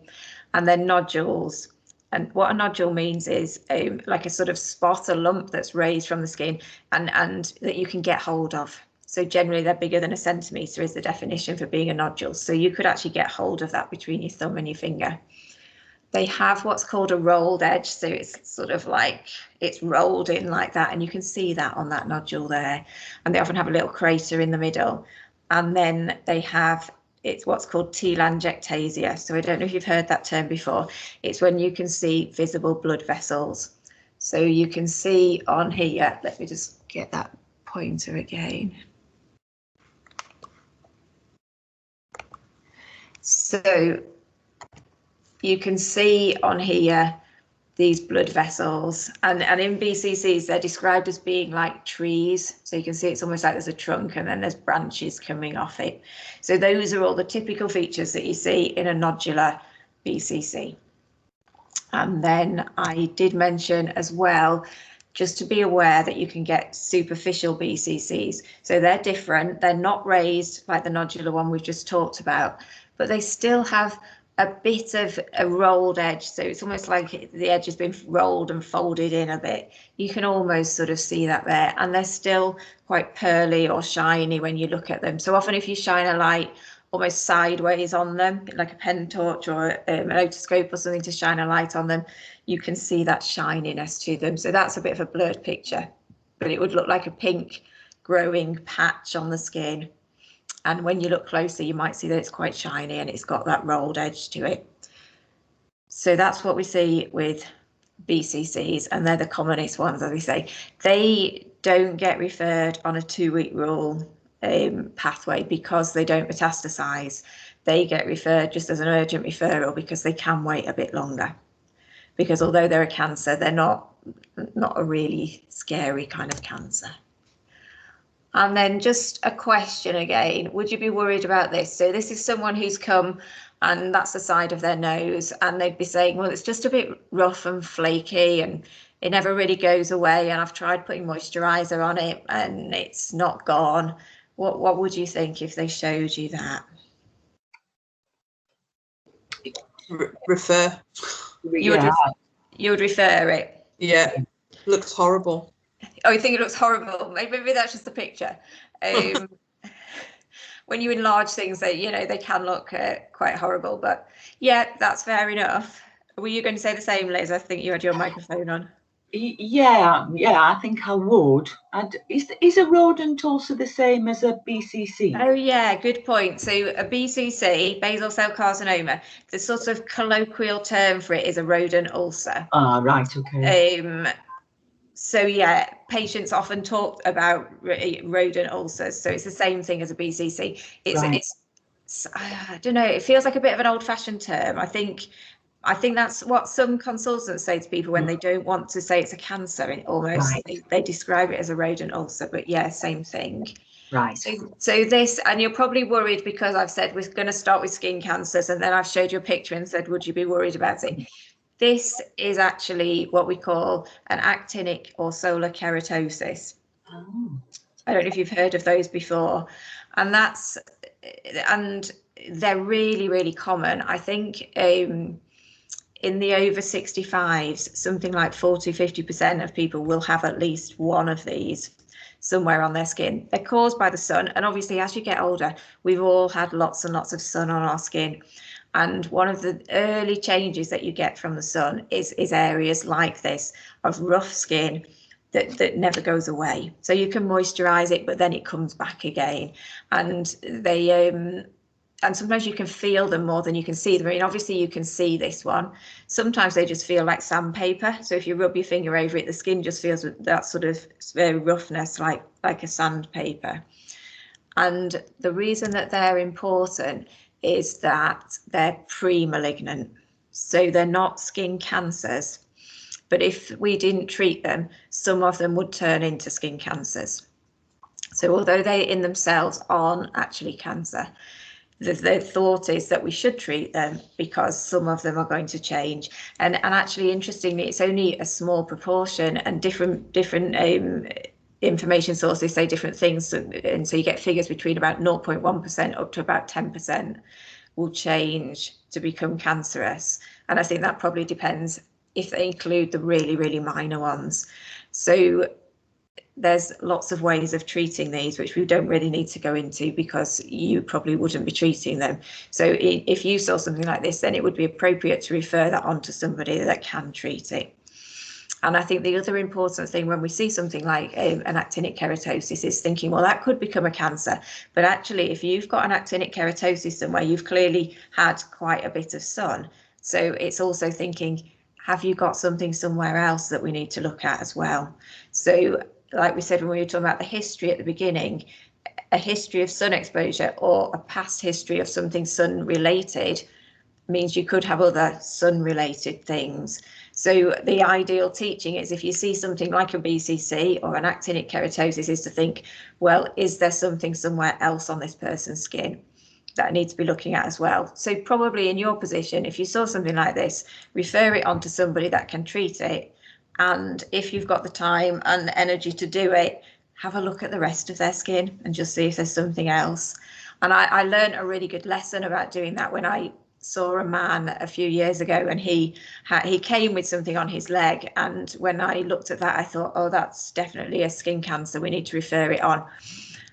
And then nodules. And what a nodule means is like a sort of spot, a lump that's raised from the skin and that you can get hold of. So generally they're bigger than a centimetre is the definition for being a nodule. So you could actually get hold of that between your thumb and your finger. They have what's called a rolled edge. So it's sort of like it's rolled in like that. And you can see that on that nodule there. And they often have a little crater in the middle. And then they have, it's what's called telangiectasia. So I don't know if you've heard that term before. It's when you can see visible blood vessels. So you can see on here, let me just get that pointer again. So you can see on here these blood vessels, and in BCCs they're described as being like trees. So you can see it's almost like there's a trunk and then there's branches coming off it. So those are all the typical features that you see in a nodular BCC. And then I did mention as well, just to be aware that you can get superficial BCCs. So they're different. They're not raised like the nodular one we've just talked about, but they still have a bit of a rolled edge. So it's almost like the edge has been rolled and folded in a bit. You can almost sort of see that there. And they're still quite pearly or shiny when you look at them. So often if you shine a light almost sideways on them, like a pen torch or an otoscope or something to shine a light on them, you can see that shininess to them. So that's a bit of a blurred picture, but it would look like a pink growing patch on the skin. And when you look closer, you might see that it's quite shiny and it's got that rolled edge to it. So that's what we see with BCCs, and they're the commonest ones, as we say. They don't get referred on a 2-week rule pathway because they don't metastasize. They get referred just as an urgent referral because they can wait a bit longer. Because although they're a cancer, they're not a really scary kind of cancer. And then just a question again, would you be worried about this? So this is someone who's come and that's the side of their nose, and they'd be saying, well, it's just a bit rough and flaky and it never really goes away, and I've tried putting moisturizer on it and it's not gone. What would you think if they showed you that? refer. You would refer it. Yeah, looks horrible. Oh, you think it looks horrible? Maybe that's just the picture. When you enlarge things, they can look quite horrible. But yeah, that's fair enough. Were you going to say the same, Liz? I think you had your microphone on. Yeah, I think I would. And is a rodent also the same as a BCC? Oh yeah, good point. So a BCC, basal cell carcinoma, the sort of colloquial term for it is a rodent ulcer. Ah, right, okay. So yeah, patients often talk about rodent ulcers. So it's the same thing as a BCC. It's I don't know. It feels like a bit of an old-fashioned term. I think that's what some consultants say to people when they don't want to say it's a cancer. Almost they describe it as a rodent ulcer. But yeah, same thing. Right. So this, and you're probably worried because I've said we're going to start with skin cancers, and then I've showed you a picture and said, would you be worried about it? This is actually what we call an actinic or solar keratosis. Oh. I don't know if you've heard of those before, and they're really, really common. I think in the over 65s, something like 40–50% of people will have at least one of these somewhere on their skin. They're caused by the sun, and obviously as you get older, we've all had lots and lots of sun on our skin. And one of the early changes that you get from the sun is areas like this of rough skin that never goes away. So you can moisturize it, but then it comes back again. And and sometimes you can feel them more than you can see them. I mean, obviously you can see this one. Sometimes they just feel like sandpaper. So if you rub your finger over it, the skin just feels that sort of very roughness, like a sandpaper. And the reason that they're important is that they're pre-malignant. So they're not skin cancers. But if we didn't treat them, some of them would turn into skin cancers. So although they in themselves aren't actually cancer, the thought is that we should treat them because some of them are going to change. And actually, interestingly, it's only a small proportion, and different information sources say different things. And so you get figures between about 0.1% up to about 10% will change to become cancerous. And I think that probably depends if they include the really, really minor ones. So there's lots of ways of treating these, which we don't really need to go into because you probably wouldn't be treating them. So if you saw something like this, then it would be appropriate to refer that on to somebody that can treat it. And I think the other important thing when we see something like an actinic keratosis is thinking, well, that could become a cancer. But actually, if you've got an actinic keratosis somewhere, you've clearly had quite a bit of sun. So it's also thinking, have you got something somewhere else that we need to look at as well? So like we said when we were talking about the history at the beginning, a history of sun exposure or a past history of something sun related means you could have other sun related things. So the ideal teaching is if you see something like a BCC or an actinic keratosis is to think, well, is there something somewhere else on this person's skin that I need to be looking at as well? So probably in your position, if you saw something like this, refer it on to somebody that can treat it. And if you've got the time and the energy to do it, have a look at the rest of their skin and just see if there's something else. And I learned a really good lesson about doing that when I saw a man a few years ago, and he came with something on his leg. And when I looked at that, I thought, oh, that's definitely a skin cancer. We need to refer it on.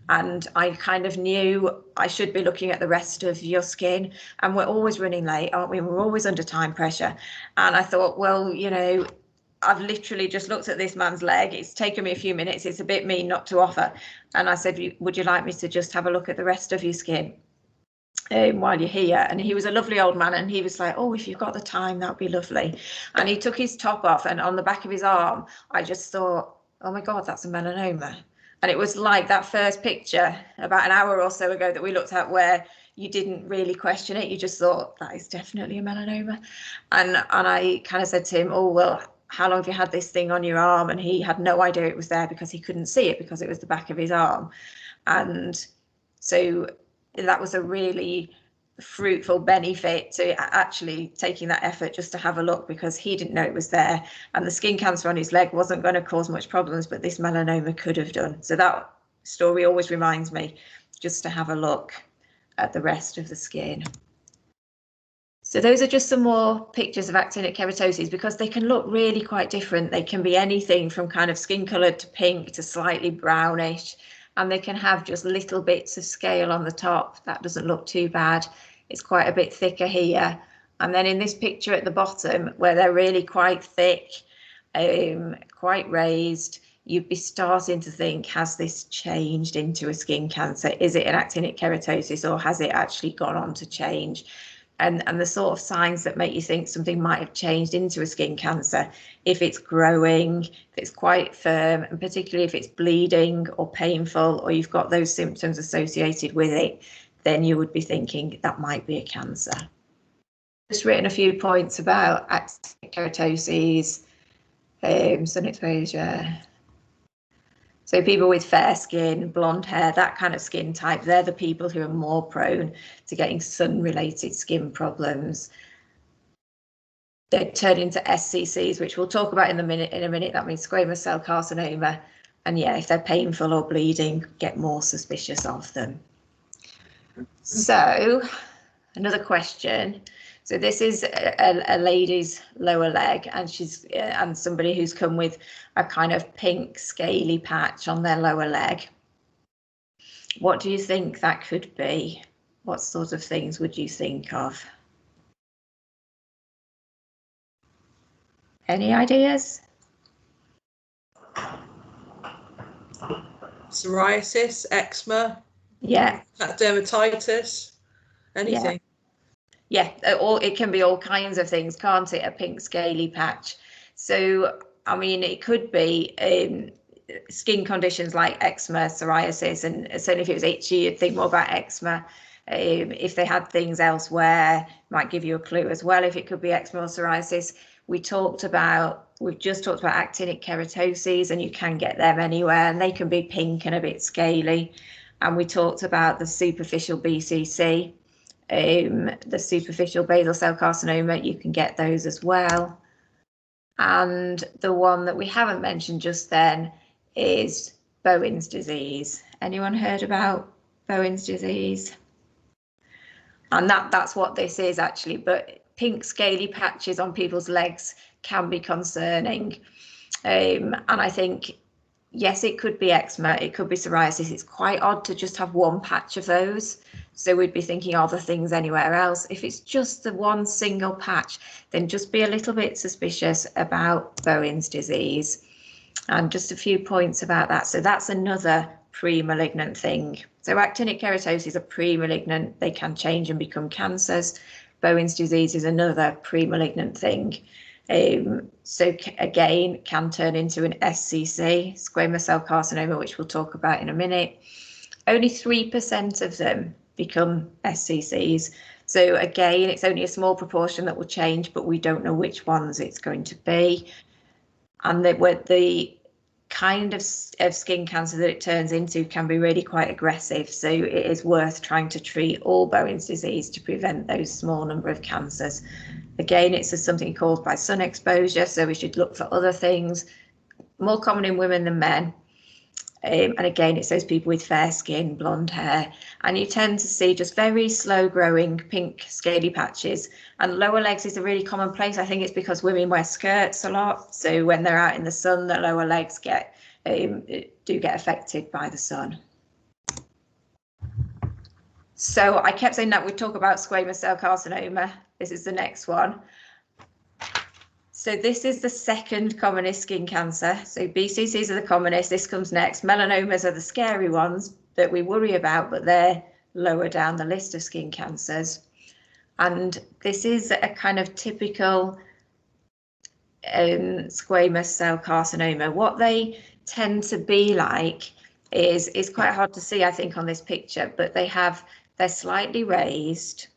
And I kind of knew I should be looking at the rest of your skin. And we're always running late, aren't we? We're always under time pressure. And I thought, well, you know, I've literally just looked at this man's leg. It's taken me a few minutes. It's a bit mean not to offer. And I said, would you like me to just have a look at the rest of your skin while you're here? And he was a lovely old man, and he was like, oh, if you've got the time, that'd be lovely. And he took his top off, and on the back of his arm, I just thought, oh my God, that's a melanoma. And it was like that first picture about an hour or so ago that we looked at where you didn't really question it. You just thought that is definitely a melanoma. And I kind of said to him, oh, well, how long have you had this thing on your arm? And he had no idea it was there because he couldn't see it because it was the back of his arm. And so that was a really fruitful benefit to actually taking that effort just to have a look, because he didn't know it was there, and the skin cancer on his leg wasn't going to cause much problems, but this melanoma could have done. So that story always reminds me just to have a look at the rest of the skin. So those are just some more pictures of actinic keratosis, because they can look really quite different. They can be anything from kind of skin coloured to pink to slightly brownish, and they can have just little bits of scale on the top. That doesn't look too bad. It's quite a bit thicker here. And then in this picture at the bottom, where they're really quite thick, quite raised, you'd be starting to think, has this changed into a skin cancer? Is it an actinic keratosis, or has it actually gone on to change? And the sort of signs that make you think something might have changed into a skin cancer, if it's growing, if it's quite firm, and particularly if it's bleeding or painful, or you've got those symptoms associated with it, then you would be thinking that might be a cancer. Just written a few points about actinic keratosis, sun exposure. So people with fair skin, blonde hair, that kind of skin type, they're the people who are more prone to getting sun-related skin problems. They turn into SCCs, which we'll talk about in a minute. That means squamous cell carcinoma. And yeah, if they're painful or bleeding, get more suspicious of them. So another question. So this is a lady's lower leg, and she's and somebody who's come with a kind of pink scaly patch on their lower leg. What do you think that could be? What sort of things would you think of? Any ideas? Psoriasis, eczema, Yeah. dermatitis, anything. Yeah, or it can be all kinds of things, can't it? A pink scaly patch. So, I mean, it could be skin conditions like eczema, psoriasis, and certainly if it was itchy, you'd think more about eczema. If they had things elsewhere, might give you a clue as well if it could be eczema or psoriasis. We've just talked about actinic keratoses, and you can get them anywhere, and they can be pink and a bit scaly. And we talked about the superficial BCC. The superficial basal cell carcinoma, you can get those as well. And the one that we haven't mentioned just then is Bowen's disease. Anyone heard about Bowen's disease? And that's what this is actually, but pink scaly patches on people's legs can be concerning. And I think, yes, it could be eczema, it could be psoriasis. It's quite odd to just have one patch of those. So we'd be thinking other things anywhere else. If it's just the one single patch, then just be a little bit suspicious about Bowen's disease. And just a few points about that. So that's another pre-malignant thing. So actinic keratosis are pre-malignant. They can change and become cancers. Bowen's disease is another pre-malignant thing. So again, can turn into an SCC, squamous cell carcinoma, which we'll talk about in a minute. Only 3% of them become SCCs. So again, it's only a small proportion that will change, but we don't know which ones it's going to be. And the kind of skin cancer that it turns into can be really quite aggressive. So it is worth trying to treat all Bowen's disease to prevent those small number of cancers. Again, it's something caused by sun exposure, so we should look for other things, more common in women than men. And again, it's those people with fair skin, blonde hair, and you tend to see just very slow growing pink scaly patches. And lower legs is a really common place. I think it's because women wear skirts a lot. So when they're out in the sun, the lower legs do get affected by the sun. So I kept saying that we'd talk about squamous cell carcinoma. This is the next one. So this is the second commonest skin cancer. So BCCs are the commonest. This comes next. Melanomas are the scary ones that we worry about, but they're lower down the list of skin cancers. And this is a kind of typical squamous cell carcinoma. What they tend to be like is quite hard to see, I think, on this picture, but they're slightly raised,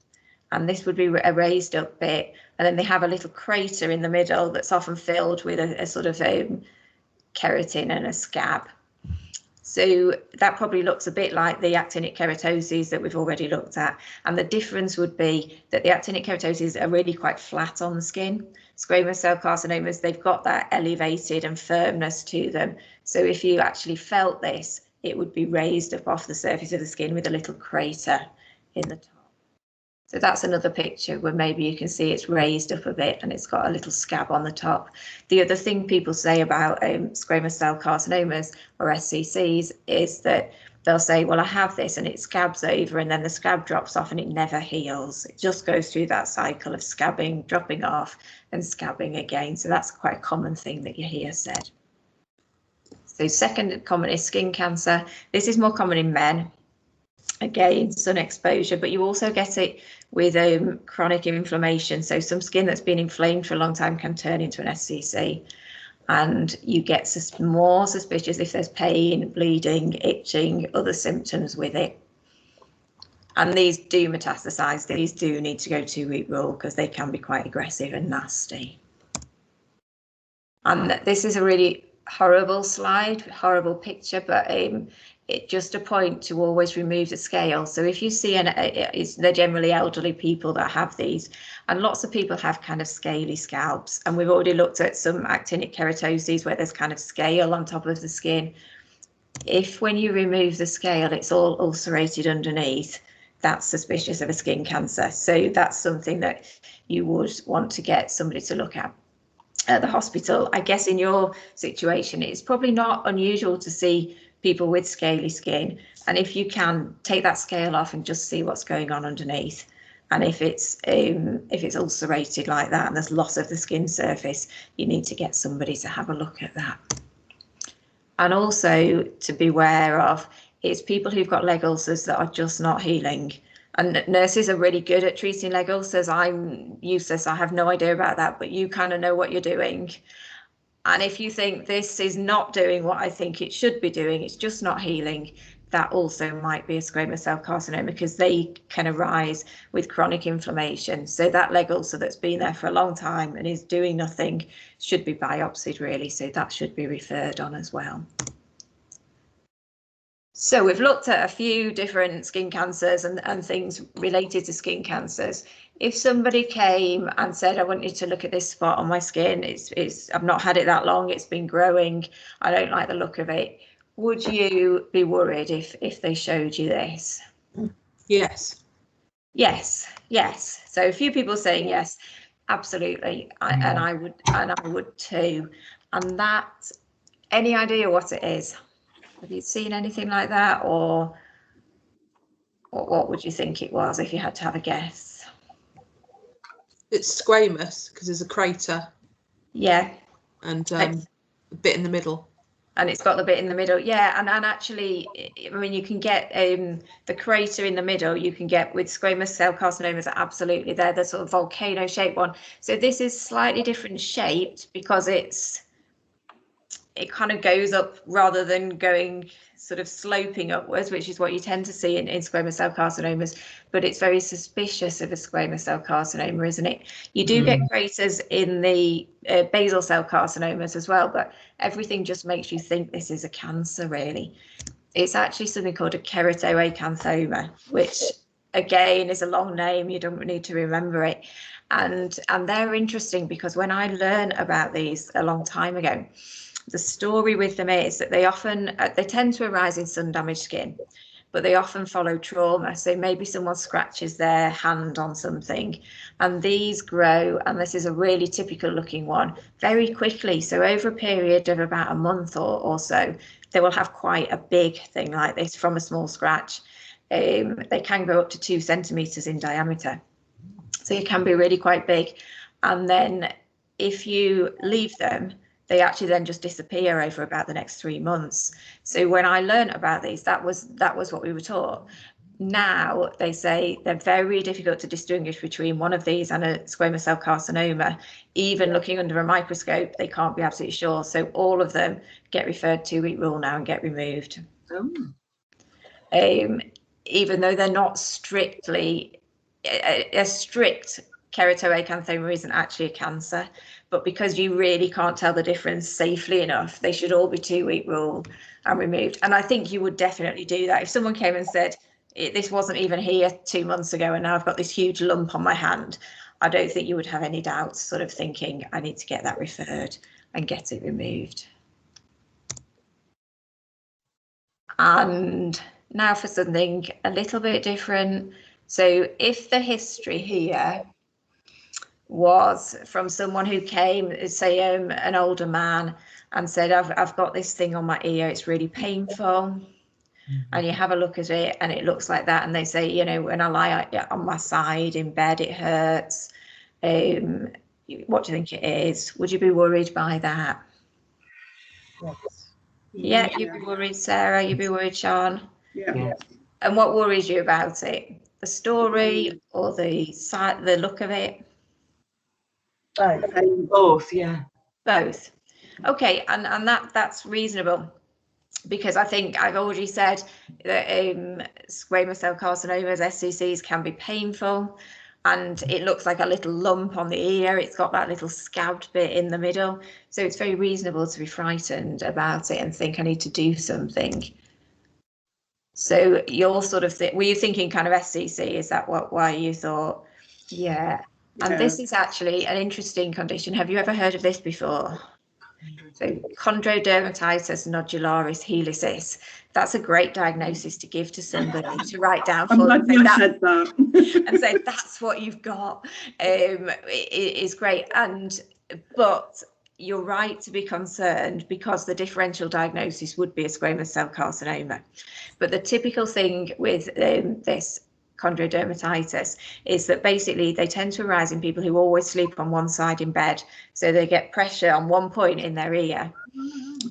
and this would be a raised up bit, and then they have a little crater in the middle that's often filled with a sort of keratin and a scab. So that probably looks a bit like the actinic keratoses that we've already looked at. And the difference would be that the actinic keratoses are really quite flat on the skin. Squamous cell carcinomas, they've got that elevated and firmness to them. So if you actually felt this, it would be raised up off the surface of the skin with a little crater in the top. So that's another picture where maybe you can see it's raised up a bit and it's got a little scab on the top. The other thing people say about squamous cell carcinomas or SCCs is that they'll say, well, I have this and it scabs over and then the scab drops off and it never heals. It just goes through that cycle of scabbing, dropping off and scabbing again. So that's quite a common thing that you hear said. So second common is skin cancer. This is more common in men. Again, sun exposure, but you also get it with chronic inflammation. So some skin that's been inflamed for a long time can turn into an SCC. And you get more suspicious if there's pain, bleeding, itching, other symptoms with it. And these do metastasize. These do need to go 2-week rule because they can be quite aggressive and nasty. And this is a really horrible slide, horrible picture, but it's just a point to always remove the scale. So if you see, they're generally elderly people that have these, and lots of people have kind of scaly scalps. And we've already looked at some actinic keratoses where there's kind of scale on top of the skin. If when you remove the scale, it's all ulcerated underneath, that's suspicious of a skin cancer. So that's something that you would want to get somebody to look at the hospital. I guess in your situation, it's probably not unusual to see people with scaly skin, and if you can take that scale off and just see what's going on underneath, and if it's ulcerated like that and there's loss of the skin surface, you need to get somebody to have a look at that. And also to be aware of is people who've got leg ulcers that are just not healing. And nurses are really good at treating leg ulcers. I'm useless, I have no idea about that, but you kind of know what you're doing. And if you think this is not doing what I think it should be doing, it's just not healing, that also might be a squamous cell carcinoma because they can arise with chronic inflammation. So that leg ulcer that's been there for a long time and is doing nothing should be biopsied really. So that should be referred on as well. So we've looked at a few different skin cancers and things related to skin cancers. If somebody came and said, I want you to look at this spot on my skin, I've not had it that long, it's been growing, I don't like the look of it, would you be worried if they showed you this? Yes. Yes, yes. So a few people saying yes, absolutely, and I would too. And that, any idea what it is? Have you seen anything like that, or what would you think it was if you had to have a guess? It's squamous because there's a crater. Yeah. And a bit in the middle. And it's got the bit in the middle, yeah. And actually, I mean, you can get the crater in the middle. You can get with squamous cell carcinomas. Absolutely, they're the sort of volcano shaped one. So this is slightly different shaped because it kind of goes up rather than going sort of sloping upwards, which is what you tend to see in squamous cell carcinomas, but it's very suspicious of a squamous cell carcinoma, isn't it? You do get craters in the basal cell carcinomas as well, but everything just makes you think this is a cancer, really. It's actually something called a keratoacanthoma, which again is a long name, you don't need to remember it. And they're interesting because when I learned about these a long time ago, the story with them is that they tend to arise in sun damaged skin, but they often follow trauma. So maybe someone scratches their hand on something and these grow, and this is a really typical looking one, very quickly. So over a period of about a month or so, they will have quite a big thing like this from a small scratch. They can grow up to 2 centimeters in diameter. So it can be really quite big. And then if you leave them, they actually then just disappear over about the next 3 months. So when I learned about these, that was what we were taught. Now they say they're very difficult to distinguish between one of these and a squamous cell carcinoma. Even looking under a microscope, they can't be absolutely sure. So all of them get referred 2-week rule now and get removed. Even though they're not strictly a strict keratoacanthoma isn't actually a cancer, but because you really can't tell the difference safely enough, they should all be 2-week rule and removed. And I think you would definitely do that if someone came and said this wasn't even here 2 months ago and now I've got this huge lump on my hand. I don't think you would have any doubts, sort of thinking I need to get that referred and get it removed. And now for something a little bit different. So if the history here was from someone who came, say an older man, and said, I've got this thing on my ear, it's really painful, and you have a look at it and it looks like that, and they say, you know, when I lie on my side in bed it hurts, what do you think it is? Would you be worried by that? Yes. Yeah, you'd be worried, Sarah, you'd be worried, Sean. Yeah. And what worries you about it? The story or the look of it? Both, yeah. Both. Okay, and that's reasonable, because I think I've already said that squamous cell carcinomas, SCCs, can be painful, and it looks like a little lump on the ear. It's got that little scabbed bit in the middle, so it's very reasonable to be frightened about it and think I need to do something. So you're sort of were you thinking kind of SCC? Is that why you thought? Yeah. And this is actually an interesting condition. Have you ever heard of this before? So chondrodermatitis nodularis helicis. That's a great diagnosis to give to somebody, to write down for them. I'm glad you said that. And say that's what you've got. It is great. But you're right to be concerned, because the differential diagnosis would be a squamous cell carcinoma. But the typical thing with this chondrodermatitis is that basically they tend to arise in people who always sleep on one side in bed. So they get pressure on one point in their ear,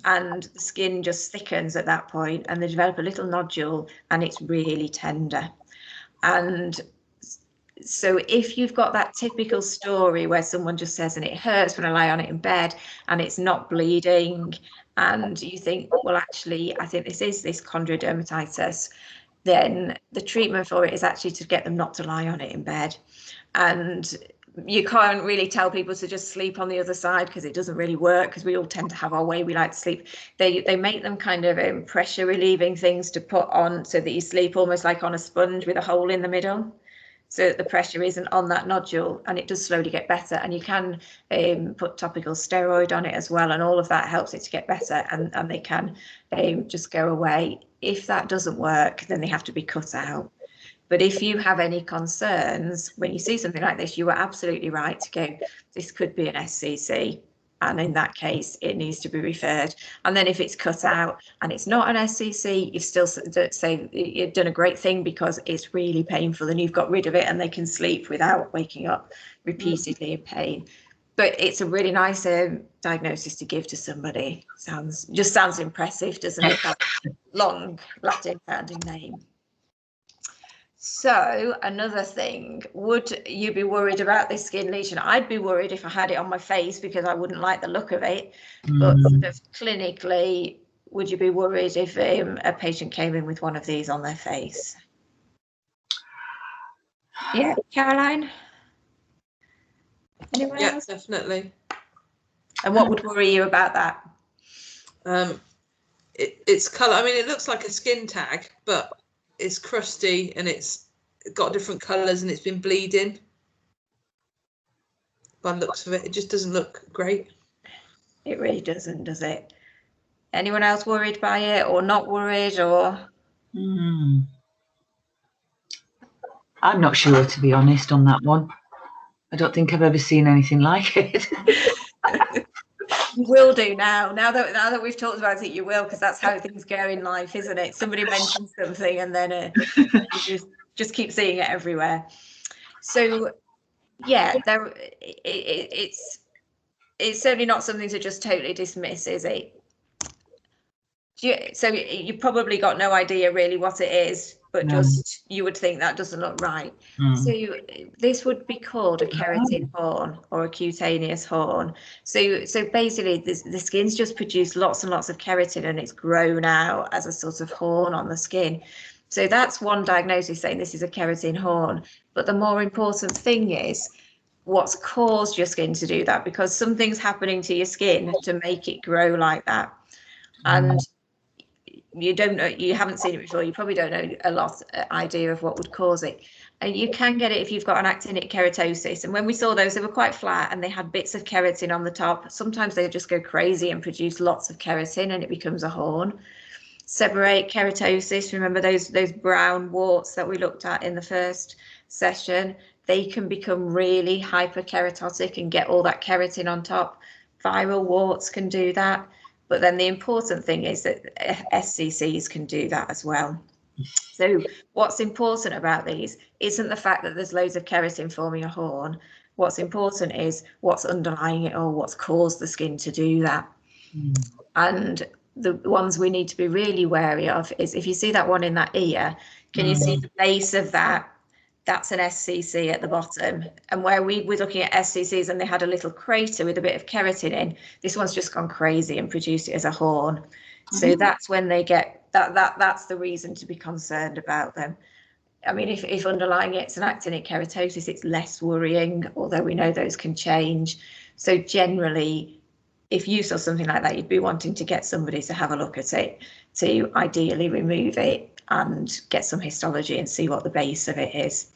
and the skin just thickens at that point, and they develop a little nodule, and it's really tender. And so if you've got that typical story where someone just says, and it hurts when I lie on it in bed and it's not bleeding, and you think, well, actually, I think this is this chondrodermatitis, then the treatment for it is actually to get them not to lie on it in bed. And you can't really tell people to just sleep on the other side, because it doesn't really work, because we all tend to have our way we like to sleep. They make them kind of pressure relieving things to put on so that you sleep almost like on a sponge with a hole in the middle, so that the pressure isn't on that nodule, and it does slowly get better. And you can put topical steroid on it as well, and all of that helps it to get better, and they can just go away. If that doesn't work, then they have to be cut out. But if you have any concerns when you see something like this, you are absolutely right to go, this could be an SCC, and in that case it needs to be referred. And then if it's cut out and it's not an SCC, you've still say you've done a great thing, because it's really painful and you've got rid of it, and they can sleep without waking up repeatedly in pain. But it's a really nice diagnosis to give to somebody. Sounds impressive, doesn't it? That long Latin sounding name. So another thing, would you be worried about this skin lesion? I'd be worried if I had it on my face, because I wouldn't like the look of it. But sort of clinically, would you be worried if a patient came in with one of these on their face? Yeah, Caroline? Anyone else? Definitely. And what would worry you about that? It's colour. I mean, it looks like a skin tag, but it's crusty and it's got different colours and it's been bleeding. By the looks of it, it just doesn't look great. It really doesn't, does it? Anyone else worried by it, or not worried, or? I'm not sure, to be honest, on that one. I don't think I've ever seen anything like it. You will do now that we've talked about it, you will, because that's how things go in life, isn't it? Somebody mentions something and then you just keep seeing it everywhere. So yeah, it's certainly not something to just totally dismiss, is it? So you probably got no idea really what it is, but just you would think that doesn't look right. So this would be called a keratin horn or a cutaneous horn. So basically the skin's just produced lots and lots of keratin, and it's grown out as a sort of horn on the skin. So that's one diagnosis, saying this is a keratin horn. But the more important thing is what's caused your skin to do that, because something's happening to your skin to make it grow like that. And you don't know, you haven't seen it before, you probably don't know a lot idea of what would cause it. And you can get it if you've got an actinic keratosis. And when we saw those, they were quite flat and they had bits of keratin on the top. Sometimes they just go crazy and produce lots of keratin and it becomes a horn. Seborrheic keratosis, remember those brown warts that we looked at in the first session, they can become really hyperkeratotic and get all that keratin on top. Viral warts can do that. But then the important thing is that SCCs can do that as well. So what's important about these isn't the fact that there's loads of keratin forming a horn. What's important is what's underlying it all, what's caused the skin to do that. And the ones we need to be really wary of is, if you see that one in that ear, can you see the base of that? That's an SCC at the bottom. And where we were looking at SCCs and they had a little crater with a bit of keratin in, this one's just gone crazy and produced it as a horn. So that's when they get that's the reason to be concerned about them. I mean, if underlying it's an actinic keratosis, it's less worrying, although we know those can change. So generally, if you saw something like that, you'd be wanting to get somebody to have a look at it, to ideally remove it and get some histology and see what the base of it is.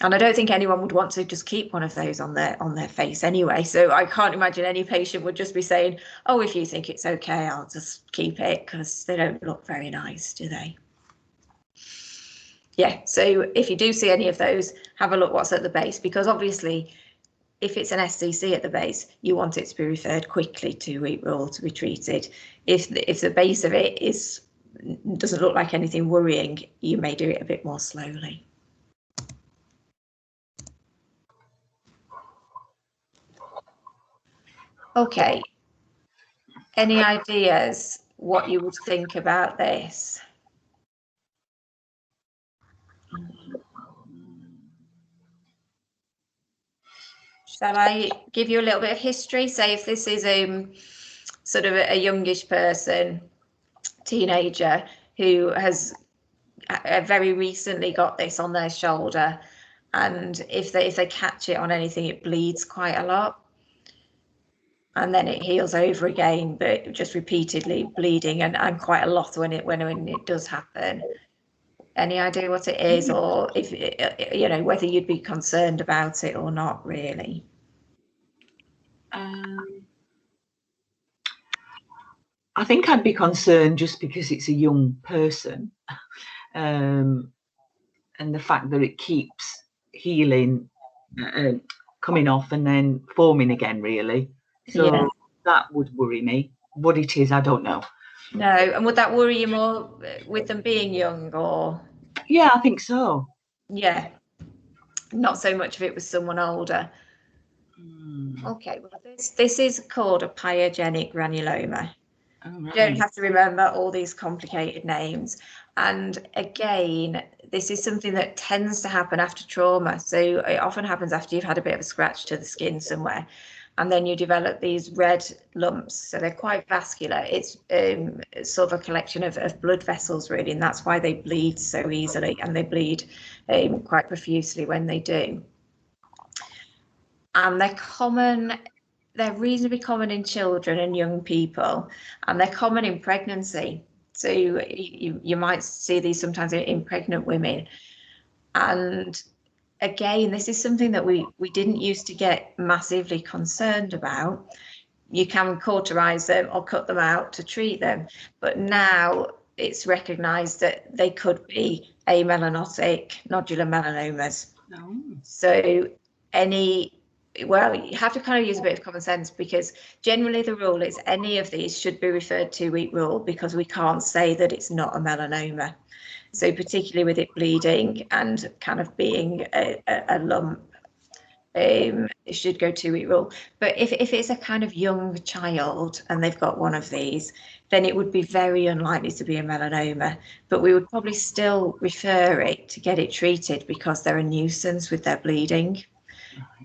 And I don't think anyone would want to just keep one of those on their face anyway. So I can't imagine any patient would just be saying, oh, if you think it's okay, I'll just keep it, because they don't look very nice, do they? Yeah, so if you do see any of those, have a look what's at the base, because obviously if it's an SCC at the base, you want it to be referred quickly to 2-week rule to be treated. If the base of it doesn't look like anything worrying, you may do it a bit more slowly. Okay, any ideas what you would think about this? Shall I give you a little bit of history? Say if this is sort of a youngish person, teenager, who has very recently got this on their shoulder, and if they catch it on anything, it bleeds quite a lot. And then it heals over again, but just repeatedly bleeding and quite a lot when it does happen. Any idea what it is, or if you know whether you'd be concerned about it or not, really? I think I'd be concerned just because it's a young person, and the fact that it keeps healing, coming off and then forming again, really. So yeah, that would worry me. What it is, I don't know. No, and would that worry you more with them being young, or? Yeah, I think so. Yeah, not so much if it was someone older. Okay, well this is called a pyogenic granuloma. Oh, right. You don't have to remember all these complicated names. And again, this is something that tends to happen after trauma. So it often happens after you've had a bit of a scratch to the skin somewhere, and then you develop these red lumps. So they're quite vascular. It's sort of a collection of blood vessels, really, and that's why they bleed so easily, and they bleed quite profusely when they do. And they're reasonably common in children and young people, and they're common in pregnancy. So you might see these sometimes in pregnant women. And again, this is something that we didn't used to get massively concerned about. You can cauterize them or cut them out to treat them, but now it's recognized that they could be amelanotic nodular melanomas. Oh. So well, you have to kind of use a bit of common sense, because generally the rule is any of these should be referred to 2-week rule, because we can't say that it's not a melanoma. So particularly with it bleeding and kind of being a lump, it should go 2-week rule. But if it's a kind of young child and they've got one of these, then it would be very unlikely to be a melanoma. But we would probably still refer it to get it treated, because they're a nuisance with their bleeding.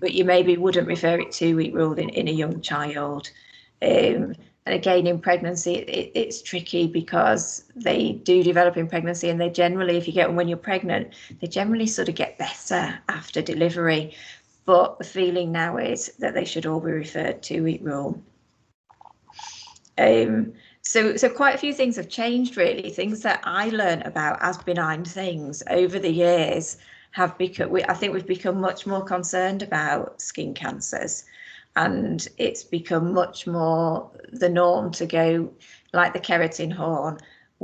But you maybe wouldn't refer it 2-week rule in a young child. And again, in pregnancy, it's tricky, because they do develop in pregnancy, and they generally, if you get them when you're pregnant, they generally sort of get better after delivery. But the feeling now is that they should all be referred 2-week rule. So quite a few things have changed, really. Things that I learned about as benign things over the years have become, I think we've become much more concerned about skin cancers, and it's become much more the norm to go, like the keratin horn,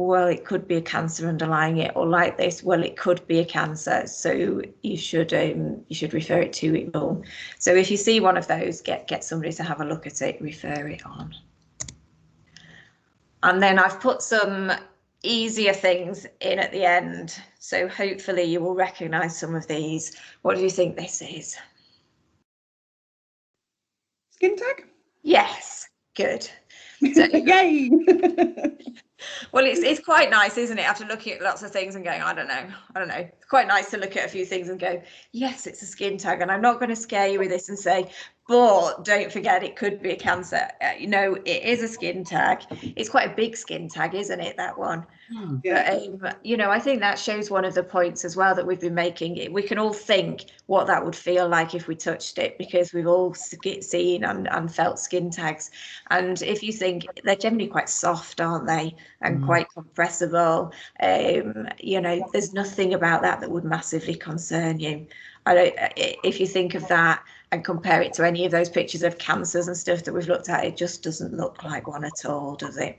well, it could be a cancer underlying it, or like this, well, it could be a cancer, so you should refer it to it. So if you see one of those, get somebody to have a look at it, refer it on. And then I've put some easier things in at the end, so hopefully you will recognise some of these. What do you think this is? Skin tag? Yes, good. So, yay! well, it's quite nice, isn't it, after looking at lots of things and going, I don't know. It's quite nice to look at a few things and go, yes, it's a skin tag, and I'm not going to scare you with this and say, but don't forget it could be a cancer. You know, it is a skin tag. It's quite a big skin tag, isn't it, that one? Yeah. But, you know, I think that shows one of the points as well that we've been making. We can all think what that would feel like if we touched it, because we've all seen and felt skin tags. And if you think, they're generally quite soft, aren't they? And quite compressible. You know, there's nothing about that would massively concern you. If you think of that and compare it to any of those pictures of cancers and stuff that we've looked at, it just doesn't look like one at all, does it?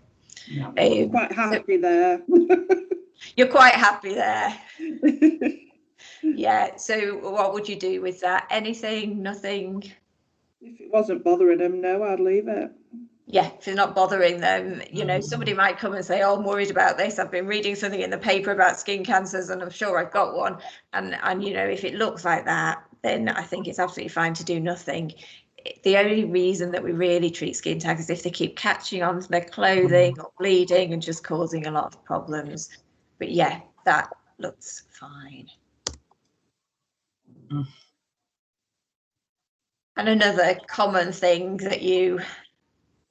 No, quite happy there. You're quite happy there. Yeah, so what would you do with that? Anything? Nothing? If it wasn't bothering them, no, I'd leave it. Yeah, if it's not bothering them, you know, somebody might come and say, oh, I'm worried about this. I've been reading something in the paper about skin cancers and I'm sure I've got one. And you know, if it looks like that, then I think it's absolutely fine to do nothing. The only reason that we really treat skin tags is if they keep catching on to their clothing or bleeding and just causing a lot of problems. But yeah, that looks fine. And another common thing that you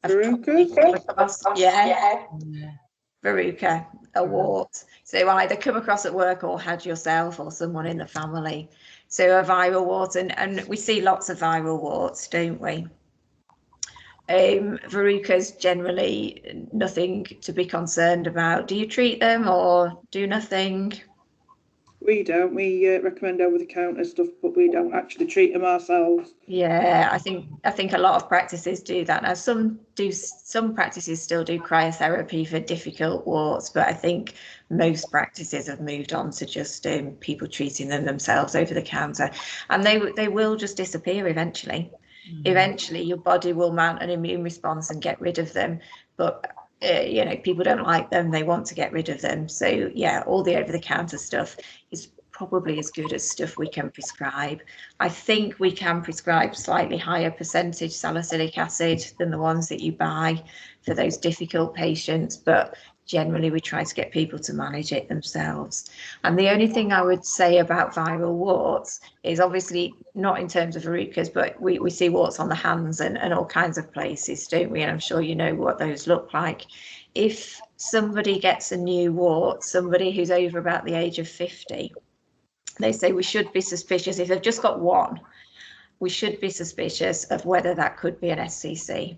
Verrucas? Yeah. Verruca, a wart. So either come across at work or had yourself or someone in the family. So a viral wart, and we see lots of viral warts, don't we? Verrucas, generally nothing to be concerned about. Do you treat them or do nothing? We don't. We recommend over-the-counter stuff, but we don't actually treat them ourselves. Yeah, I think a lot of practices do that now. Some practices still do cryotherapy for difficult warts, but I think most practices have moved on to just people treating them themselves over the counter, and they will just disappear eventually. Eventually, your body will mount an immune response and get rid of them, but you know, people don't like them, they want to get rid of them. So yeah, all the over-the-counter stuff is probably as good as stuff we can prescribe. I think we can prescribe slightly higher percentage salicylic acid than the ones that you buy for those difficult patients, but generally we try to get people to manage it themselves. And the only thing I would say about viral warts is obviously not in terms of verrucas, but we see warts on the hands and all kinds of places, don't we? And I'm sure you know what those look like. If somebody gets a new wart, somebody who's over about the age of 50, they say we should be suspicious. If they've just got one, we should be suspicious of whether that could be an SCC,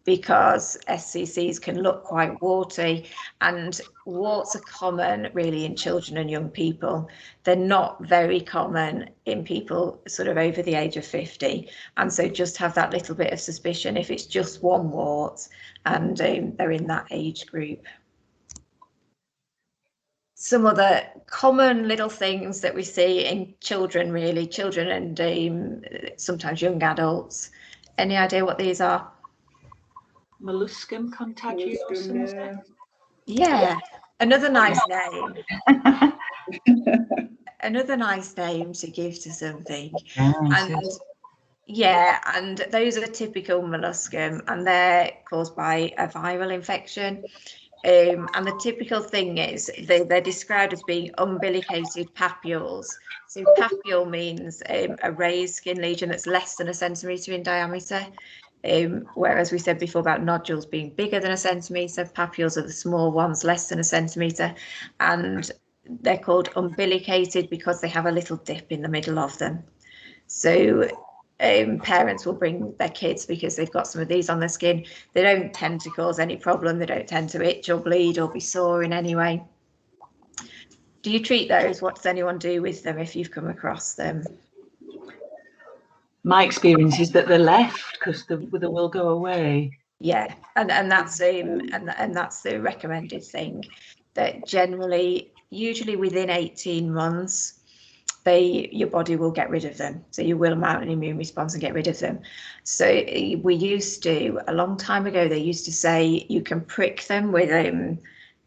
because SCCs can look quite warty, and warts are common really in children and young people. They're not very common in people sort of over the age of 50, and so just have that little bit of suspicion if it's just one wart and they're in that age group. Some other common little things that we see in children, really, children and sometimes young adults. Any idea what these are? Molluscum contagiosum. Yeah, another nice name. Another nice name to give to something. And yeah, and those are typical molluscum, and they're caused by a viral infection. And the typical thing is they're described as being umbilicated papules. So papule means a raised skin lesion that's less than 1 centimetre in diameter. Whereas we said before about nodules being bigger than 1 centimetre, papules are the small ones, less than 1 centimetre, and they're called umbilicated because they have a little dip in the middle of them. So parents will bring their kids because they've got some of these on their skin. They don't tend to cause any problem. They don't tend to itch or bleed or be sore in any way. Do you treat those? What does anyone do with them if you've come across them? My experience is that they're left because they will go away. Yeah, and that's and that's the recommended thing, that generally, usually within 18 months, your body will get rid of them. So you will mount an immune response and get rid of them. So we used to, a long time ago, they used to say you can prick them with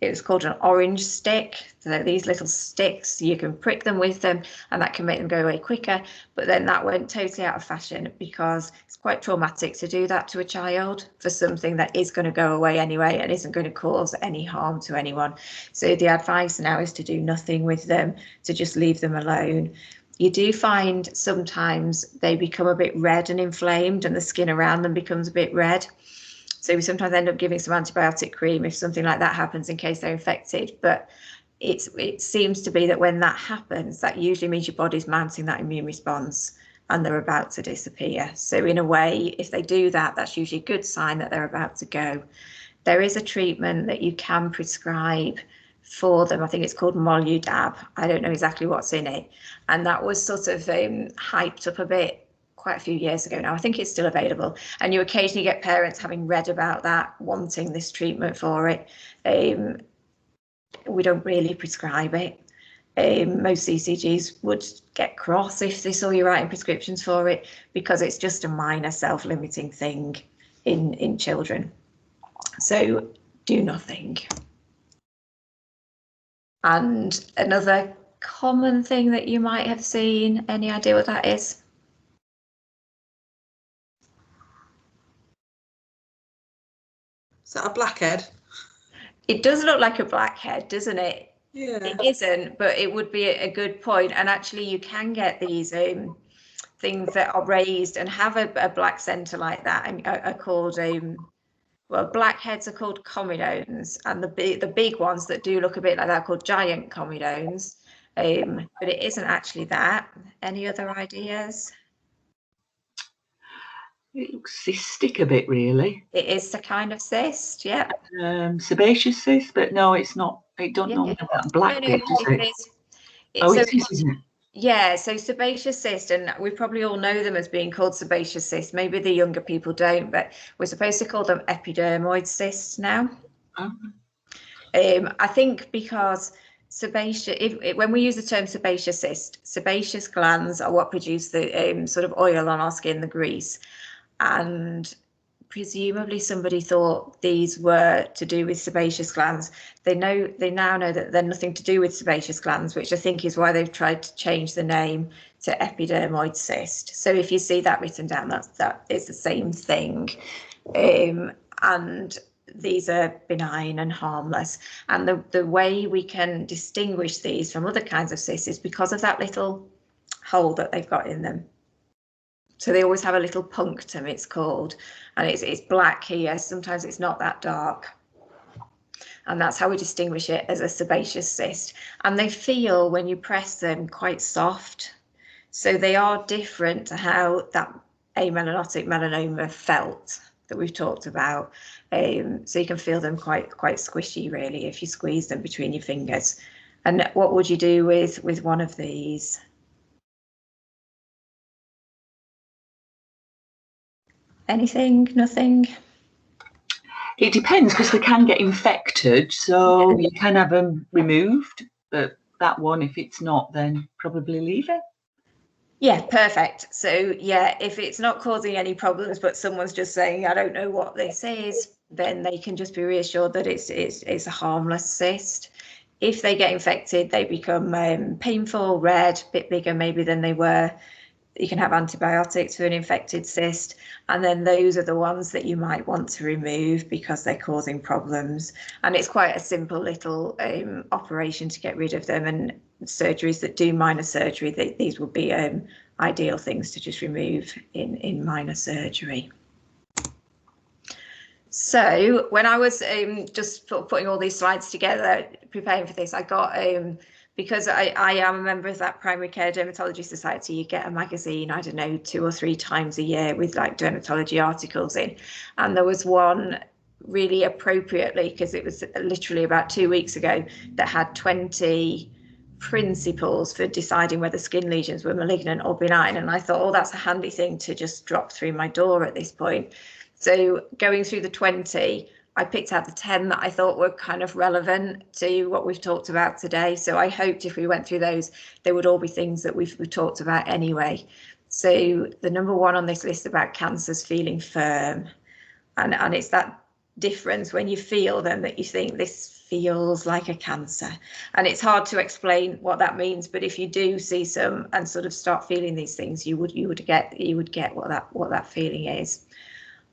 it was called an orange stick. So these little sticks, you can prick them with them and that can make them go away quicker. But then that went totally out of fashion because it's quite traumatic to do that to a child for something that is going to go away anyway and isn't going to cause any harm to anyone. So the advice now is to do nothing with them, to just leave them alone. You do find sometimes they become a bit red and inflamed and the skin around them becomes a bit red. So we sometimes end up giving some antibiotic cream if something like that happens in case they're infected. But it seems to be that when that happens, that usually means your body's mounting that immune response and they're about to disappear. So in a way, if they do that, that's usually a good sign that they're about to go. There is a treatment that you can prescribe for them. I think it's called Moludab. I don't know exactly what's in it. And that was sort of hyped up a bit quite a few years ago now. I think it's still available. And you occasionally get parents having read about that, wanting this treatment for it. We don't really prescribe it. Most CCGs would get cross if they saw you writing prescriptions for it because it's just a minor self-limiting thing in children. So do nothing. And another common thing that you might have seen, any idea what that is? Is that a blackhead? It does look like a blackhead, doesn't it? Yeah. It isn't, but it would be a good point. And actually you can get these things that are raised and have a black centre like that and are called well, blackheads are called comedones, and the big ones that do look a bit like that are called giant comedones. But it isn't actually that. Any other ideas? It looks cystic a bit, really. It is the kind of cyst, yeah. Sebaceous cyst, but no, it's not. It don't know about black bit, does it? It is. Oh, it is, isn't it? Yeah, so sebaceous cyst, and we probably all know them as being called sebaceous cyst. Maybe the younger people don't, but we're supposed to call them epidermoid cysts now. Oh. I think because sebaceous, when we use the term sebaceous cyst, sebaceous glands are what produce the sort of oil on our skin, the grease, and presumably somebody thought these were to do with sebaceous glands. They now know that they're nothing to do with sebaceous glands, which I think is why they've tried to change the name to epidermoid cyst. So if you see that written down, that is the same thing. And these are benign and harmless. And the way we can distinguish these from other kinds of cysts is because of that little hole that they've got in them. So they always have a little punctum, it's called, and it's black here. Sometimes it's not that dark. And that's how we distinguish it as a sebaceous cyst. And they feel, when you press them, quite soft. So they are different to how that amelanotic melanoma felt that we've talked about. So you can feel them quite squishy, really, if you squeeze them between your fingers. And what would you do with one of these? Anything? Nothing? It depends, because they can get infected, so you can have them removed. But that one, if it's not, then probably leave it. Yeah, perfect. So yeah, if it's not causing any problems, but someone's just saying, I don't know what this is, then they can just be reassured that it's a harmless cyst. If they get infected, they become painful, red, a bit bigger maybe than they were. You can have antibiotics for an infected cyst, and then those are the ones that you might want to remove because they're causing problems. And it's quite a simple little operation to get rid of them, and surgeries that do minor surgery, these would be ideal things to just remove in minor surgery. So when I was just putting all these slides together, preparing for this, I got because I am a member of that Primary Care Dermatology Society, you get a magazine, I don't know, 2 or 3 times a year with like dermatology articles in. And there was one really appropriately, because it was literally about 2 weeks ago, that had 20 principles for deciding whether skin lesions were malignant or benign. And I thought, oh, that's a handy thing to just drop through my door at this point. So going through the 20, I picked out the 10 that I thought were kind of relevant to what we've talked about today. So I hoped if we went through those, they would all be things that we've talked about anyway. So the number 1 on this list about cancers feeling firm, and it's that difference when you feel them that you think this feels like a cancer, and it's hard to explain what that means, but if you do see some and sort of start feeling these things, you would get what that feeling is.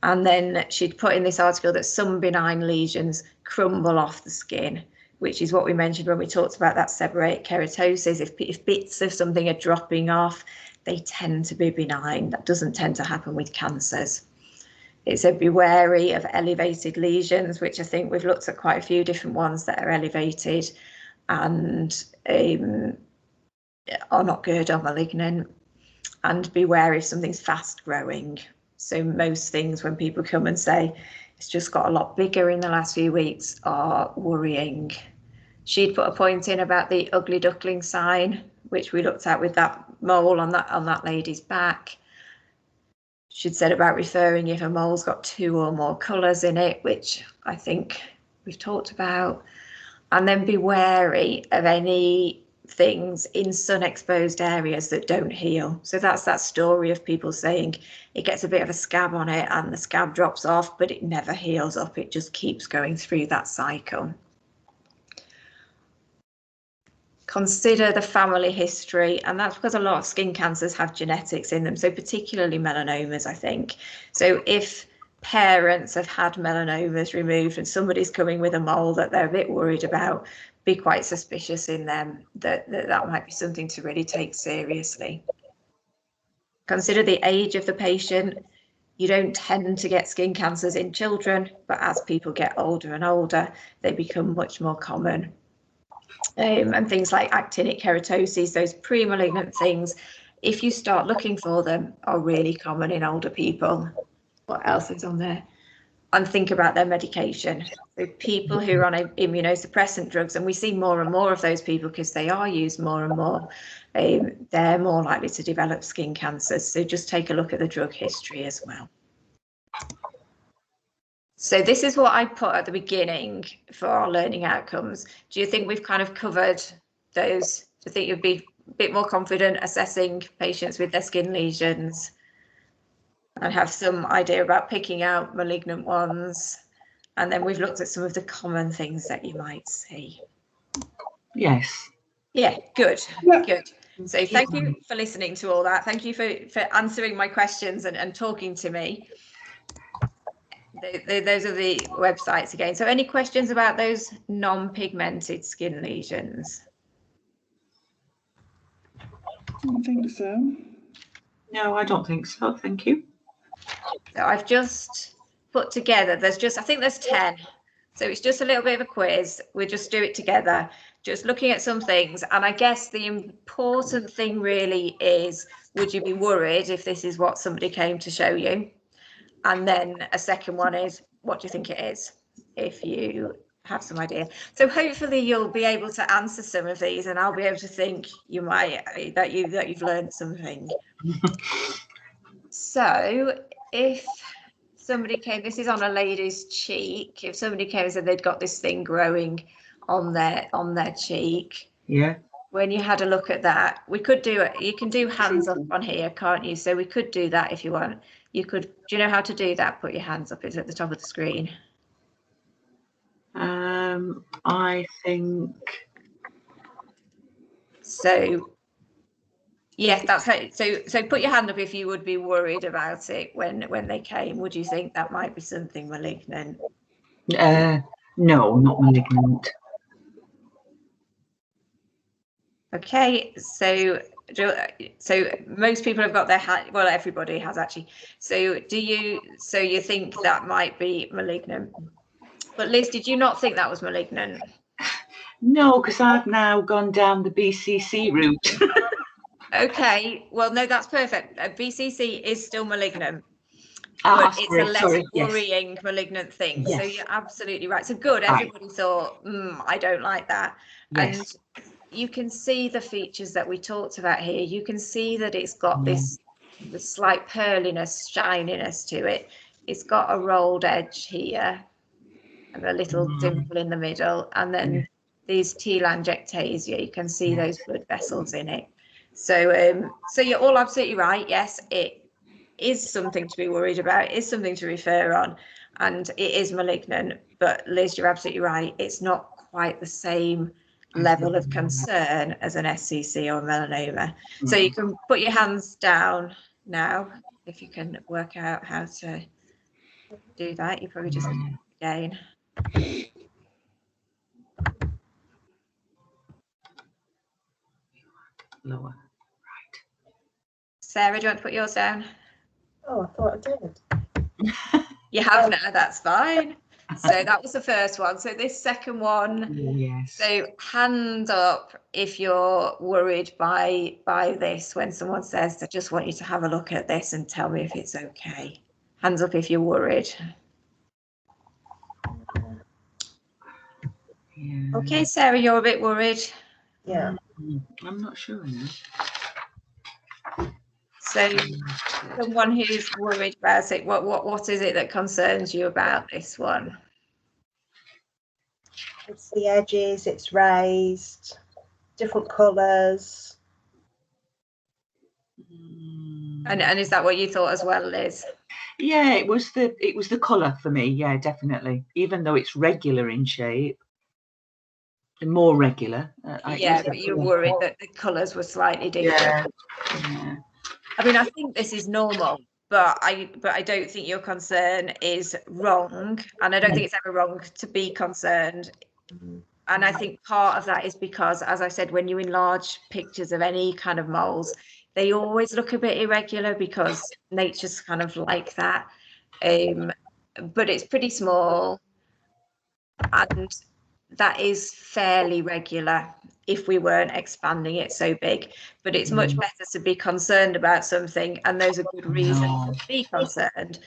And then she'd put in this article that some benign lesions crumble off the skin, which is what we mentioned when we talked about that seborrheic keratosis. If bits of something are dropping off, they tend to be benign. That doesn't tend to happen with cancers. It said be wary of elevated lesions, which I think we've looked at quite a few different ones that are elevated and are not good or malignant. And be wary if something's fast growing. So most things when people come and say it's just got a lot bigger in the last few weeks are worrying. She'd put a point in about the ugly duckling sign, which we looked at with that mole on that lady's back. She'd said about referring if a mole's got 2 or more colours in it, which I think we've talked about. And then be wary of any things in sun exposed areas that don't heal. So that's that story of people saying it gets a bit of a scab on it and the scab drops off, but it never heals up. It just keeps going through that cycle. Consider the family history, and that's because a lot of skin cancers have genetics in them, so particularly melanomas, I think. So if parents have had melanomas removed and somebody's coming with a mole that they're a bit worried about, be quite suspicious in them that might be something to really take seriously. Consider the age of the patient. You don't tend to get skin cancers in children, but as people get older and older, they become much more common. And things like actinic keratosis, those pre-malignant things, if you start looking for them, are really common in older people. What else is on there? And think about their medication. So people who are on immunosuppressant drugs, and we see more and more of those people because they are used more and more, they're more likely to develop skin cancers. So just take a look at the drug history as well. So this is what I put at the beginning for our learning outcomes. Do you think we've kind of covered those? Do you think you'd be a bit more confident assessing patients with their skin lesions and have some idea about picking out malignant ones? And then we've looked at some of the common things that you might see. Yes. Yeah, good, good. So thank you for listening to all that. Thank you for answering my questions and talking to me. Those are the websites again. So any questions about those non-pigmented skin lesions? I don't think so. No, I don't think so. Thank you. So I've just put together, I think there's 10. So it's just a little bit of a quiz. We'll just do it together, just looking at some things. And I guess the important thing really is, would you be worried if this is what somebody came to show you? And then a second one is, what do you think it is, if you have some idea? So hopefully you'll be able to answer some of these, and I'll be able to think you might that you've learned something. So if somebody came, this is on a lady's cheek. If somebody came and said they'd got this thing growing on their cheek, yeah. When you had a look at that, we could do it. You can do hands up on here, can't you? So we could do that if you want. You could. Do you know how to do that? Put your hands up. It's at the top of the screen. I think so. Yes, that's how. So put your hand up if you would be worried about it when they came. Would you think that might be something malignant? no, not malignant. Okay, so most people have got their hand. Well, everybody has actually. So you think that might be malignant? But Liz, did you not think that was malignant? No, because I've now gone down the BCC route. Okay, well, no, that's perfect. BCC is still malignant, but it's a less worrying malignant thing. Yes. So you're absolutely right. So good. Everybody thought, I don't like that. Yes. And you can see the features that we talked about here. You can see that it's got this slight pearliness, shininess to it. it's got a rolled edge here and a little dimple in the middle, and then these telangiectasia, you can see those blood vessels in it. So so you're all absolutely right. Yes, it is something to be worried about. It is something to refer on, and it is malignant. But Liz, you're absolutely right. It's not quite the same level of concern as an SCC or melanoma. So you can put your hands down now, if you can work out how to do that. You probably just again. Lower. Sarah, do you want to put yours down? Oh, I thought I did. You have now, that's fine. So that was the first one. So this second one, Yes. so hand up if you're worried by this, when someone says, I just want you to have a look at this and tell me if it's okay. Hands up if you're worried. Yeah. Okay, Sarah, you're a bit worried. Yeah. I'm not sure now. So someone who's worried about it, what is it that concerns you about this one? It's the edges, it's raised, different colours. And is that what you thought as well, Liz? Yeah, it was the colour for me. Yeah, definitely. Even though it's regular in shape, more regular. Yeah, but you're worried that the colours were slightly different. Yeah. I mean, I think this is normal, but I don't think your concern is wrong, and I don't think it's ever wrong to be concerned. And I think part of that is because, as I said, when you enlarge pictures of any kind of moles, they always look a bit irregular because nature's kind of like that. But it's pretty small, and that is fairly regular if we weren't expanding it so big. But it's much better to be concerned about something, and those are good reasons to be concerned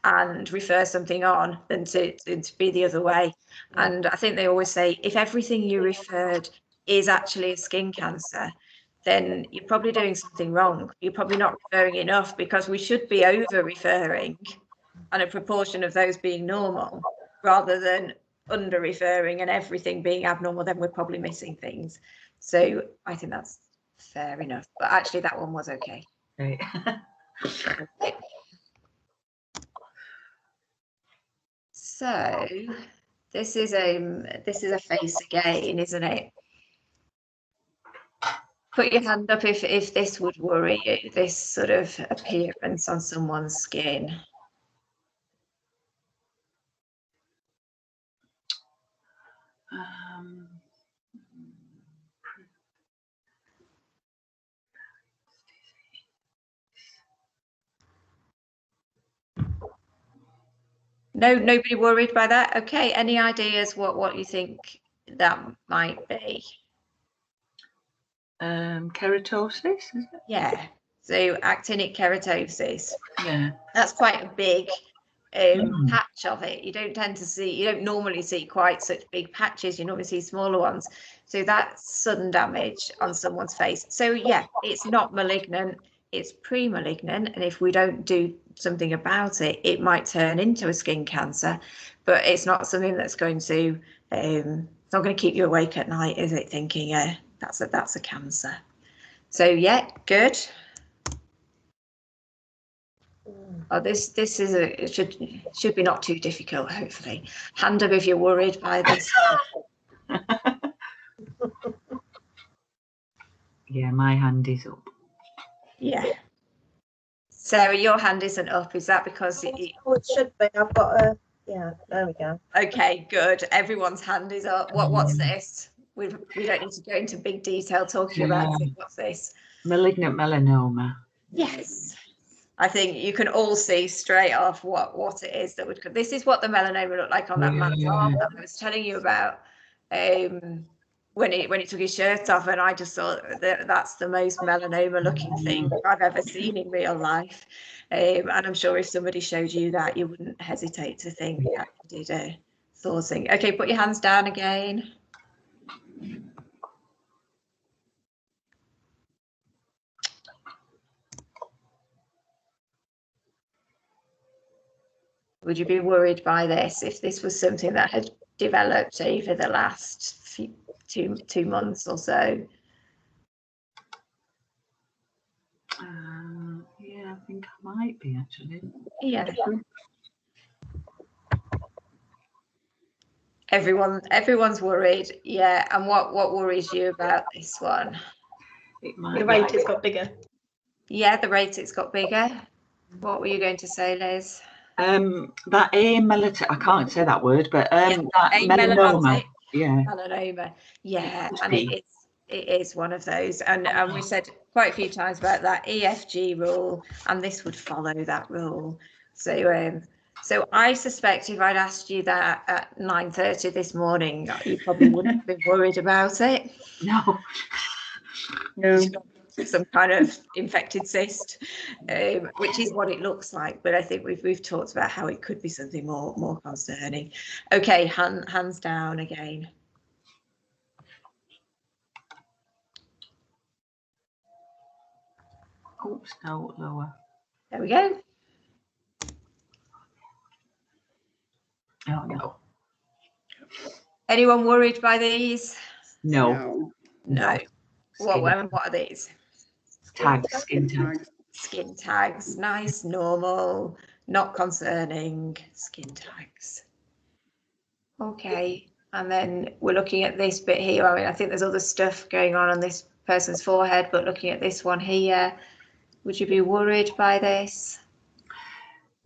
and refer something on, than to be the other way. And I think they always say, if everything you referred is actually a skin cancer, then you're probably doing something wrong. You're probably not referring enough, because we should be over referring and a proportion of those being normal, rather than under referring and everything being abnormal. Then we're probably missing things. So I think that's fair enough. But actually that one was okay. Right. So this is a face again, isn't it? Put your hand up if this would worry you, this sort of appearance on someone's skin. No, nobody worried by that. Okay, any ideas what you think that might be? Keratosis, is it? Yeah, so actinic keratosis. Yeah. That's quite a big patch of it. You don't normally see quite such big patches. You normally see smaller ones. So that's sudden damage on someone's face. So yeah, it's not malignant, it's pre-malignant, and if we don't do something about it, it might turn into a skin cancer. But it's not something that's going to it's not going to keep you awake at night, is it, thinking that's a cancer. So yeah, good. Oh, this is it should be not too difficult, hopefully. Hand up if you're worried by this. Yeah, my hand is up. Yeah. Sarah, your hand isn't up. Is that because Oh, it should be. I've got a, yeah, there we go. Okay, good. Everyone's hand is up. What's this? We don't need to go into big detail talking about it. What's this? Malignant melanoma. Yes. I think you can all see straight off what it is that would. This is what the melanoma looked like on that man's arm that I was telling you about. When he took his shirt off, and I just thought that that's the most melanoma looking thing I've ever seen in real life. And I'm sure if somebody showed you that, you wouldn't hesitate to think that you did a thing. Okay, put your hands down again. Would you be worried by this if this was something that had developed over the last two months or so? Yeah, I think I might be actually. Yeah. Everyone's worried. Yeah. And what worries you about this one? It might The be. rate has got bigger. Yeah, the rate it's got bigger. What were you going to say, Liz? That amelanoma, I can't say that word, but that melanoma. Yeah. Melanoma. Yeah, and it is one of those. And we said quite a few times about that EFG rule, and this would follow that rule. So I suspect if I'd asked you that at 9:30 this morning, you probably wouldn't have been worried about it. No. No. Some kind of infected cyst, which is what it looks like. But I think we've talked about how it could be something more concerning. Okay, hands down again. Oops, no, lower. There we go. Oh no. Anyone worried by these? No. What are these? Tags, skin tags. Skin tags. Nice, normal, not concerning skin tags. Okay, and then we're looking at this bit here. I mean, I think there's other stuff going on this person's forehead, but looking at this one here, would you be worried by this?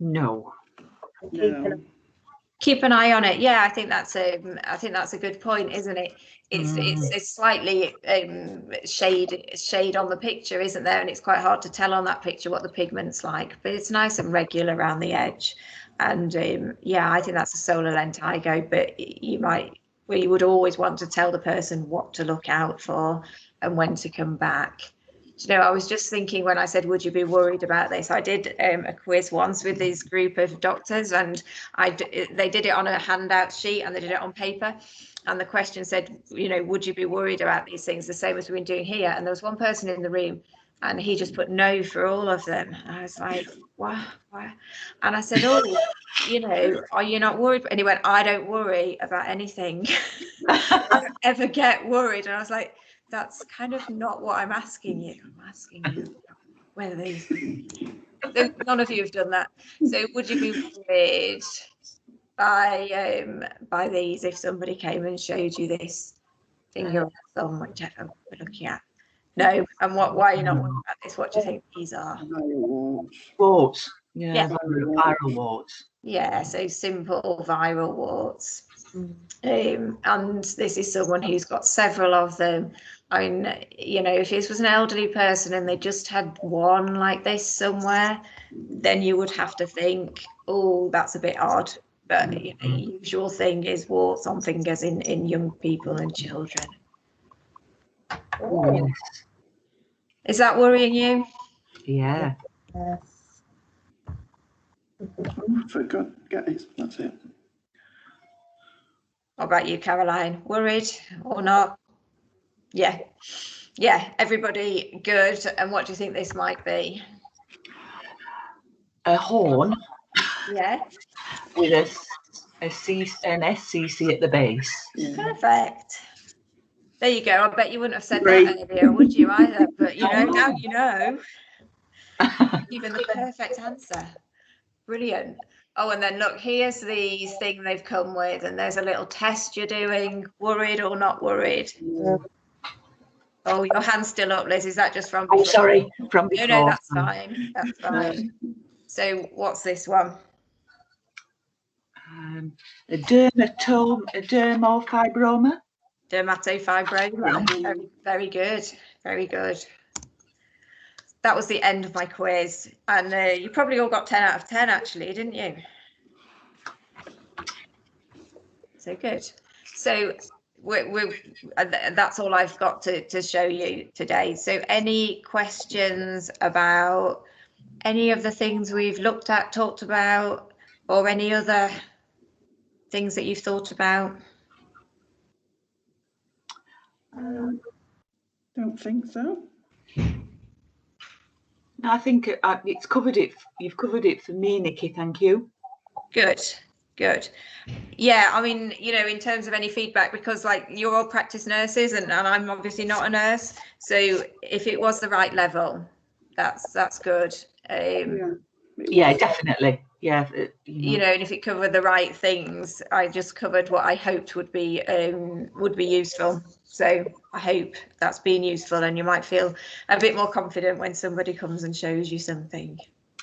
No. Keep an eye on it. Yeah, I think that's a good point, isn't it? It's slightly shade on the picture, isn't there? And it's quite hard to tell on that picture what the pigment's like, but it's nice and regular around the edge. And yeah, I think that's a solar lentigo, but you would always want to tell the person what to look out for and when to come back. You know, I was just thinking when I said, would you be worried about this? I did a quiz once with this group of doctors, and they did it on a handout sheet and they did it on paper. And the question said, you know, would you be worried about these things, the same as we've been doing here? And there was one person in the room and he just put no for all of them. And I was like, why? And I said, oh, you know, are you not worried? And he went, I don't worry about anything. I don't ever get worried. And I was like, that's kind of not what I'm asking you. I'm asking you whether these. None of you have done that. So would you be worried by these if somebody came and showed you this finger or thumb, whichever we're looking at? No. And why are you not worried about this? What do you think these are? Warts. Yeah. Viral warts. Yeah, so simple viral warts. And this is someone who's got several of them. I mean, you know, if this was an elderly person and they just had one like this somewhere, then you would have to think, oh, that's a bit odd. But you know, the usual thing is warts on fingers in young people and children. Oh, yes. Is that worrying you? Yeah. Yes. Forgot. Get it. That's it. What about you, Caroline? Worried or not? Yeah. Everybody good. And what do you think this might be? A horn. Yeah. With an SCC at the base. Perfect. There you go. I bet you wouldn't have said that earlier, would you either? But you know, now you know. Even the perfect answer. Brilliant. Oh, and then look, here's the thing they've come with, and there's a little test you're doing. Worried or not worried? Yeah. Oh, your hand's still up, Liz. Is that just from before? Oh, sorry, from before. No, that's fine. That's fine. So what's this one? A dermatofibroma. Dermatofibroma. Very good. Very good. That was the end of my quiz, and you probably all got 10 out of 10 actually, didn't you? So good. So that's all I've got to show you today. So any questions about any of the things we've looked at, talked about, or any other things that you've thought about? Don't think so. I think it's covered it. You've covered it for me, Nikki. Thank you. Good, good. Yeah, I mean, you know, in terms of any feedback, because like you're all practice nurses and I'm obviously not a nurse, so if it was the right level, that's good. Yeah, definitely. Yeah, you know, and if it covered the right things, I just covered what I hoped would be useful. So I hope that's been useful, and you might feel a bit more confident when somebody comes and shows you something.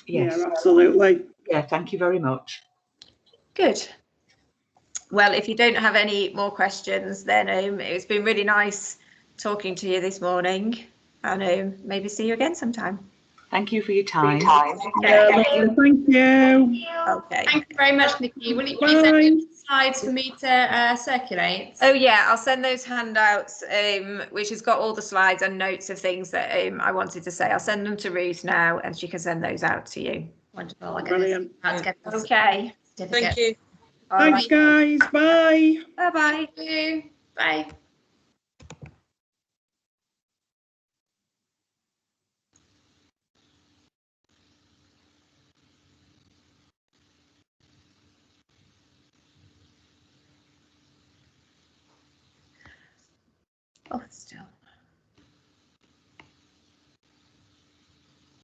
Yes. Yeah, absolutely. Yeah, thank you very much. Good. Well, if you don't have any more questions, then it's been really nice talking to you this morning, and maybe see you again sometime. Thank you for your time. Yeah, lovely. Thank you. Okay. Thank you very much, Nikki. Will you send slides for me to circulate? Oh yeah, I'll send those handouts, which has got all the slides and notes of things that I wanted to say. I'll send them to Ruth now, and she can send those out to you. Wonderful. Brilliant. Okay. Thank you. Thanks, guys. Bye. Bye-bye. Thank you. Bye. Oh, still.